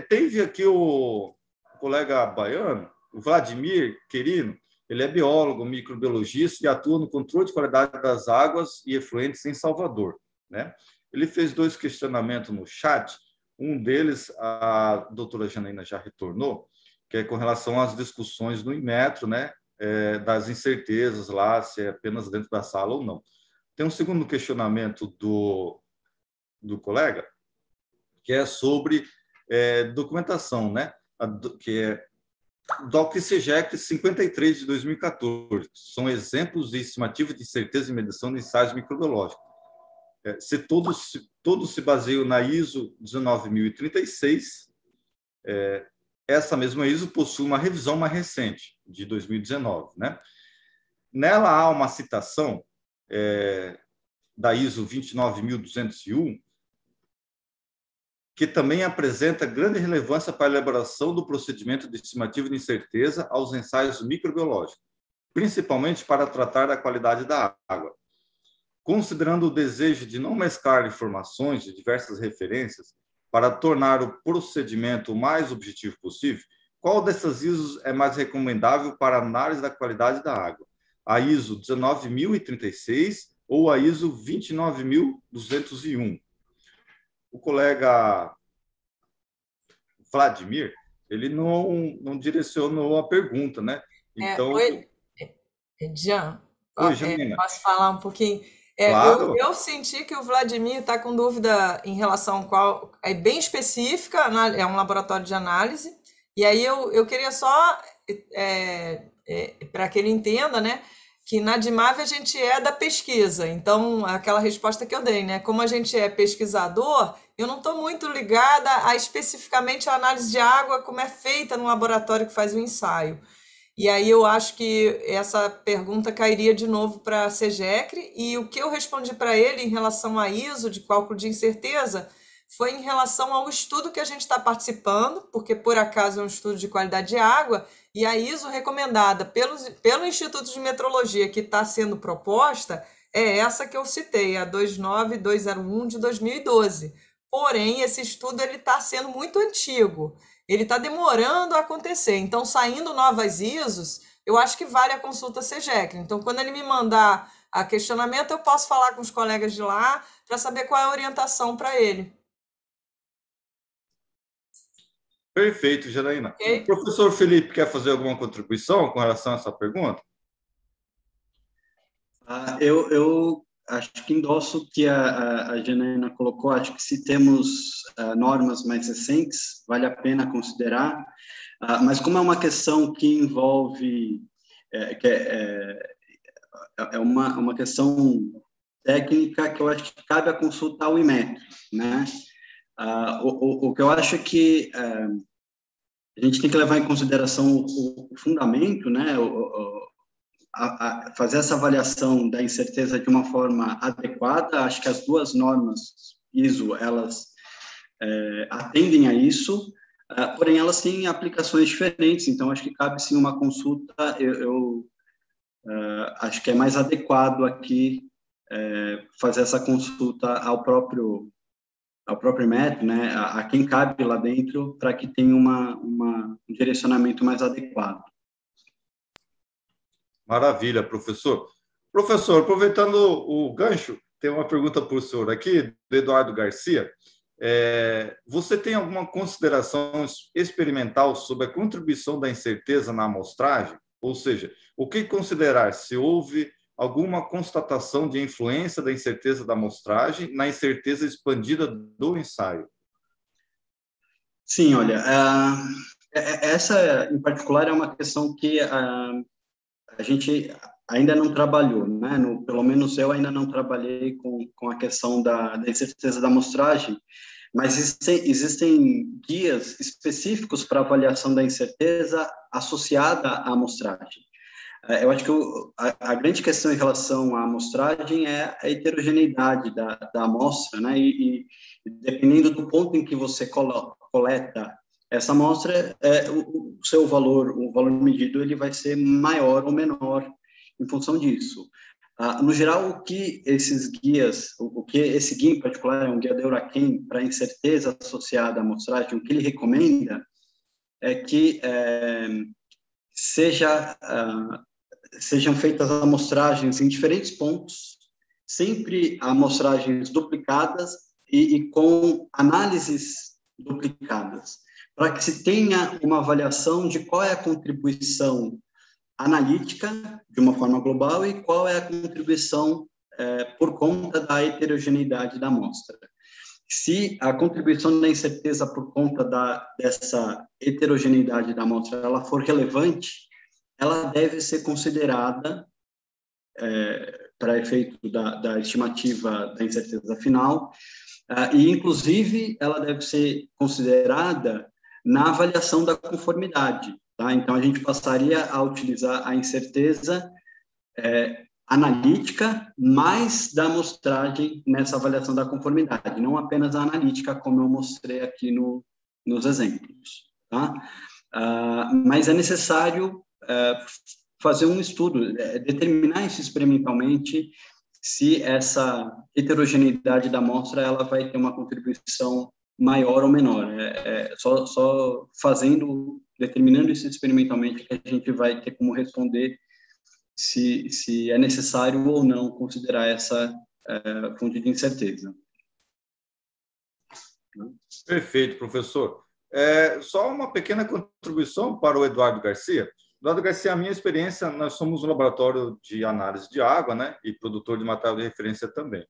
teve aqui o colega baiano, o Vladimir Querino. Ele é biólogo, microbiologista e atua no controle de qualidade das águas e efluentes em Salvador, né? Ele fez 2 questionamentos no chat. Um deles, a doutora Janaína já retornou, que é com relação às discussões no Inmetro, né? Das incertezas lá, se é apenas dentro da sala ou não. Tem um segundo questionamento do colega, que é sobre documentação, né? Que é DOC CEGEC 53 de 2014. São exemplos de estimativa de incerteza e medição de ensaios microbiológicos. Se todos se baseiam na ISO 19036, essa mesma ISO possui uma revisão mais recente, de 2019, né? Nela há uma citação da ISO 29201, que também apresenta grande relevância para a elaboração do procedimento de estimativa de incerteza aos ensaios microbiológicos, principalmente para tratar da qualidade da água. Considerando o desejo de não mesclar informações de diversas referências para tornar o procedimento o mais objetivo possível, qual dessas ISOs é mais recomendável para a análise da qualidade da água? A ISO 19036 ou a ISO 29201? O colega Vladimir, ele não direcionou a pergunta, né? Então, oi, Jean, posso falar um pouquinho? Claro. Eu senti que o Vladimir está com dúvida em relação a qual... É bem específica, é um laboratório de análise, e aí eu queria só, para que ele entenda, né? que na DIMAV a gente é da pesquisa, então aquela resposta que eu dei, né? Como a gente é pesquisador, eu não estou muito ligada a especificamente a análise de água, como é feita no laboratório que faz o ensaio. E aí eu acho que essa pergunta cairia de novo para a SEGECRE, e o que eu respondi para ele em relação a ISO, de cálculo de incerteza, foi em relação ao estudo que a gente está participando, porque por acaso é um estudo de qualidade de água, e a ISO recomendada pelo Instituto de Metrologia que está sendo proposta é essa que eu citei, a 29201 de 2012. Porém, esse estudo está sendo muito antigo, ele está demorando a acontecer. Então, saindo novas ISOs, eu acho que vale a consulta SEGECRE. Então, quando ele me mandar a questionamento, eu posso falar com os colegas de lá para saber qual é a orientação para ele. Perfeito, Janaína. Okay? O professor Felipe quer fazer alguma contribuição com relação a essa pergunta? Eu acho que endosso o que a Janaína colocou. Acho que se temos normas mais recentes, vale a pena considerar. Mas como é uma questão que envolve... é uma questão técnica que eu acho que cabe a consulta ao IMETRO, né? O que eu acho é que a gente tem que levar em consideração o fundamento, né? Fazer essa avaliação da incerteza de uma forma adequada. Acho que as duas normas ISO, elas atendem a isso, porém elas têm aplicações diferentes, então acho que cabe sim uma consulta. Eu acho que é mais adequado aqui fazer essa consulta ao próprio método, né, a quem cabe lá dentro, para que tenha um direcionamento mais adequado. Maravilha, professor. Professor, aproveitando o gancho, tem uma pergunta para o senhor aqui, do Eduardo Garcia. Você tem alguma consideração experimental sobre a contribuição da incerteza na amostragem? Ou seja, o que considerar se houve alguma constatação de influência da incerteza da amostragem na incerteza expandida do ensaio? Sim, olha, essa em particular é uma questão que a gente ainda não trabalhou, né? Pelo menos eu ainda não trabalhei com a questão da incerteza da amostragem, mas existem guias específicos para avaliação da incerteza associada à amostragem. Eu acho que a grande questão em relação à amostragem é a heterogeneidade da amostra, né? E dependendo do ponto em que você coleta essa amostra, o seu valor, o valor medido, ele vai ser maior ou menor em função disso. No geral, o que esses guias, o que esse guia em particular é um guia da Euraquem para incerteza associada à amostragem, o que ele recomenda é que sejam feitas amostragens em diferentes pontos, sempre amostragens duplicadas e com análises duplicadas, para que se tenha uma avaliação de qual é a contribuição analítica, de uma forma global, e qual é a contribuição por conta da heterogeneidade da amostra. Se a contribuição da incerteza por conta dessa heterogeneidade da amostra ela for relevante, ela deve ser considerada para efeito da estimativa da incerteza final, e, inclusive, ela deve ser considerada na avaliação da conformidade. Tá? Então, a gente passaria a utilizar a incerteza analítica mais da amostragem nessa avaliação da conformidade, não apenas a analítica, como eu mostrei aqui nos exemplos. Tá? Mas é necessário fazer um estudo, determinar isso experimentalmente, se essa heterogeneidade da amostra ela vai ter uma contribuição maior ou menor. Só determinando isso experimentalmente, que a gente vai ter como responder se é necessário ou não considerar essa fonte de incerteza. Perfeito, professor. Só uma pequena contribuição para o Eduardo Garcia. Eduardo Garcia, a minha experiência, nós somos um laboratório de análise de água, né, e produtor de material de referência também.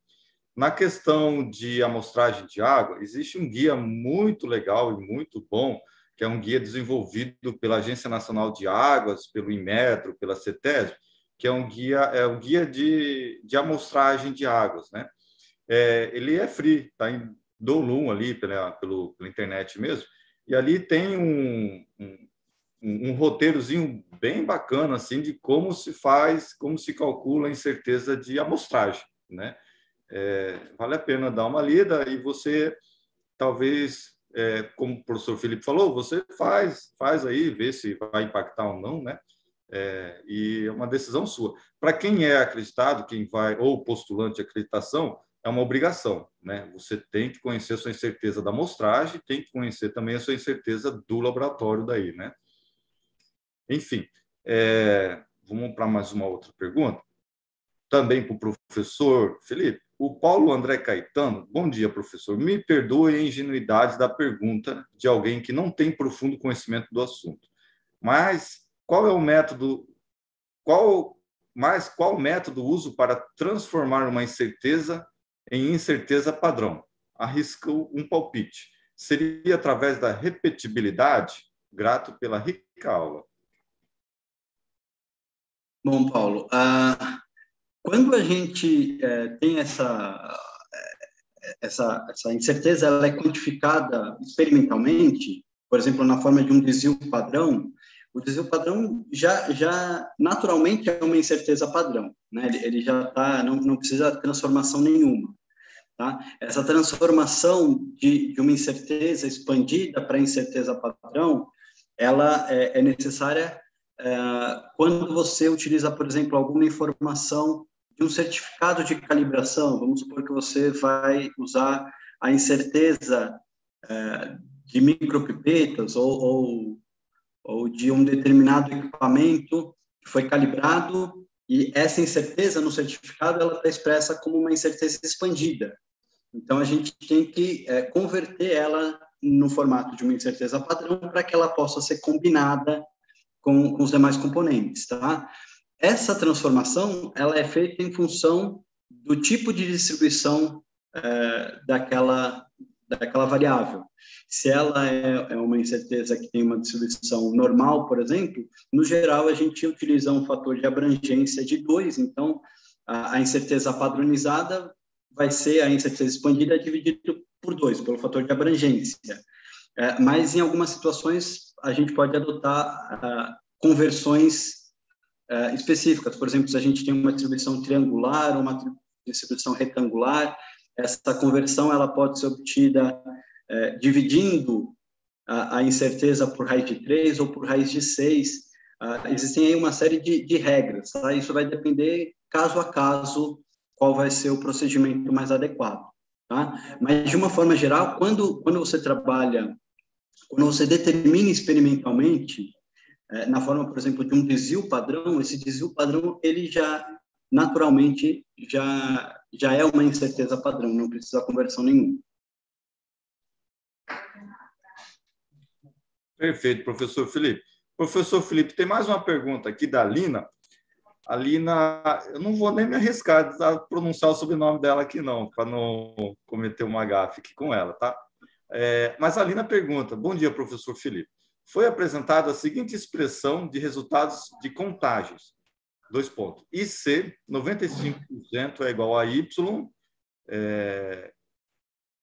Na questão de amostragem de água, existe um guia muito legal e muito bom, que é um guia desenvolvido pela Agência Nacional de Águas, pelo INMETRO, pela CETESB, que é o guia de amostragem de águas, né? Ele é free, está em Download ali pela internet mesmo, e ali tem um roteirozinho bem bacana assim de como se faz, como se calcula a incerteza de amostragem, né? Vale a pena dar uma lida e você talvez, como o professor Felipe falou, você faz aí, vê se vai impactar ou não, né? E é uma decisão sua. Para quem é acreditado, quem vai, ou postulante de acreditação, é uma obrigação, né? Você tem que conhecer a sua incerteza da amostragem, tem que conhecer também a sua incerteza do laboratório daí, né? Enfim, vamos para mais uma outra pergunta. Também para o professor Felipe. O Paulo André Caetano, bom dia, professor. Me perdoe a ingenuidade da pergunta de alguém que não tem profundo conhecimento do assunto. Mas qual é o método, qual método uso para transformar uma incerteza em incerteza padrão? Arrisco um palpite. Seria através da repetibilidade? Grato pela rica aula. Bom, Paulo, quando a gente tem essa incerteza, ela é quantificada experimentalmente, por exemplo, na forma de um desvio padrão. O desvio padrão já naturalmente é uma incerteza padrão, né? Ele já está, não precisa de transformação nenhuma, tá? Essa transformação de uma incerteza expandida para incerteza padrão, ela é necessária quando você utiliza, por exemplo, alguma informação de um certificado de calibração. Vamos supor que você vai usar a incerteza de micropipetas ou de um determinado equipamento que foi calibrado, e essa incerteza no certificado ela está expressa como uma incerteza expandida. Então, a gente tem que converter ela no formato de uma incerteza padrão para que ela possa ser combinada com os demais componentes, tá? Essa transformação, ela é feita em função do tipo de distribuição daquela variável. Se ela é uma incerteza que tem uma distribuição normal, por exemplo, no geral, a gente utiliza um fator de abrangência de 2, então, a incerteza padronizada vai ser a incerteza expandida dividida por 2, pelo fator de abrangência. Mas, em algumas situações, a gente pode adotar conversões específicas. Por exemplo, se a gente tem uma distribuição triangular ou uma distribuição retangular, essa conversão ela pode ser obtida dividindo a incerteza por raiz de 3 ou por raiz de 6. Existem aí uma série de regras, tá? Isso vai depender, caso a caso, qual vai ser o procedimento mais adequado, tá? Mas, de uma forma geral, quando você trabalha, quando você determina experimentalmente, na forma, por exemplo, de um desvio padrão, esse desvio padrão, ele já, naturalmente, já é uma incerteza padrão, não precisa conversão nenhuma. Perfeito, professor Felipe. Professor Felipe, tem mais uma pergunta aqui da Lina. A Lina, eu não vou nem me arriscar a pronunciar o sobrenome dela aqui, não, para não cometer uma gafe aqui com ela, tá? Mas a Lina pergunta: bom dia, professor Felipe. Foi apresentada a seguinte expressão de resultados de contagens. IC, 95% é igual a Y,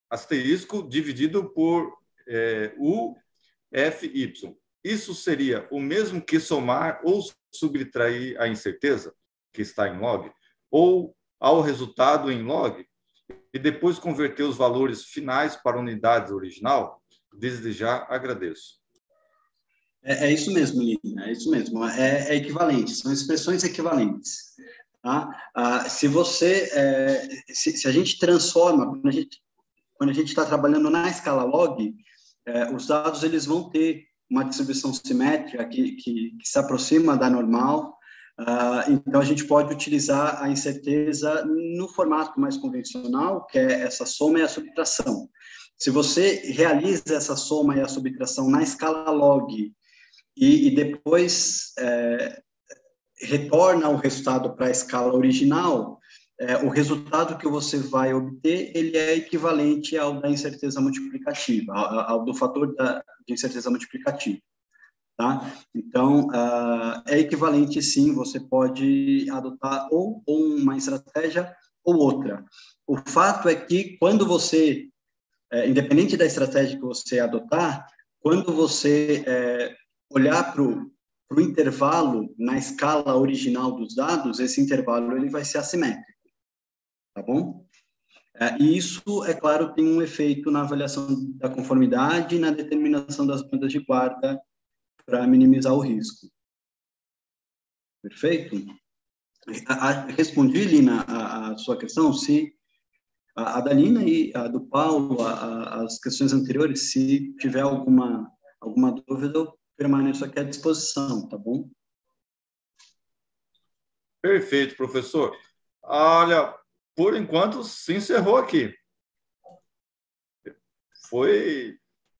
asterisco, dividido por UFY. Isso seria o mesmo que somar ou subtrair a incerteza, que está em log, ou ao resultado em log, e depois converter os valores finais para a unidade original? Desde já agradeço. É isso mesmo, Lina, é isso mesmo. É equivalente, são expressões equivalentes. Tá? Se a gente transforma, quando a gente está trabalhando na escala log, os dados eles vão ter uma distribuição simétrica que se aproxima da normal. Então, a gente pode utilizar a incerteza no formato mais convencional, que é essa soma e a subtração. Se você realiza essa soma e a subtração na escala log e depois retorna o resultado para a escala original, o resultado que você vai obter ele é equivalente ao da incerteza multiplicativa, ao do fator de incerteza multiplicativa. tá? Então, é equivalente, sim, você pode adotar ou uma estratégia ou outra. O fato é que quando você, independente da estratégia que você adotar, quando você olhar para o intervalo na escala original dos dados, esse intervalo ele vai ser assimétrico, tá bom? E isso, é claro, tem um efeito na avaliação da conformidade e na determinação das bandas de guarda para minimizar o risco. Perfeito? Respondi, Lina, a sua questão? Se a da Lina e a do Paulo, as questões anteriores, se tiver alguma dúvida, eu permaneço aqui à disposição, tá bom? Perfeito, professor. Olha, por enquanto, se encerrou aqui.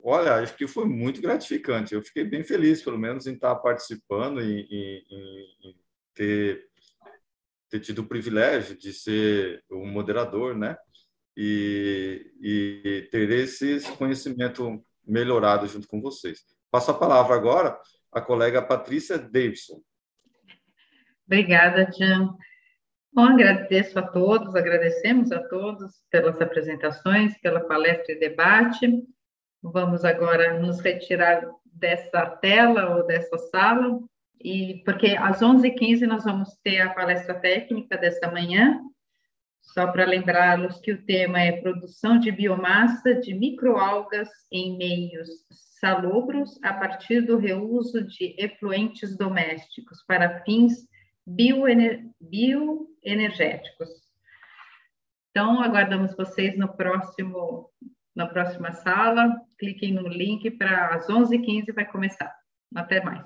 Olha, acho que foi muito gratificante. Eu fiquei bem feliz, pelo menos, em estar participando e em ter tido o privilégio de ser o moderador, né? E ter esse conhecimento melhorado junto com vocês. Passo a palavra agora à colega Patrícia Davidson. Obrigada, Jean. Bom, agradecemos a todos pelas apresentações, pela palestra e debate. Vamos agora nos retirar dessa tela ou dessa sala, porque às 11h15 nós vamos ter a palestra técnica desta manhã, só para lembrá-los que o tema é produção de biomassa de microalgas em meios salobros a partir do reuso de efluentes domésticos para fins bioenergéticos. Então, aguardamos vocês na próxima sala. Cliquem no link para às 11h15 vai começar. Até mais.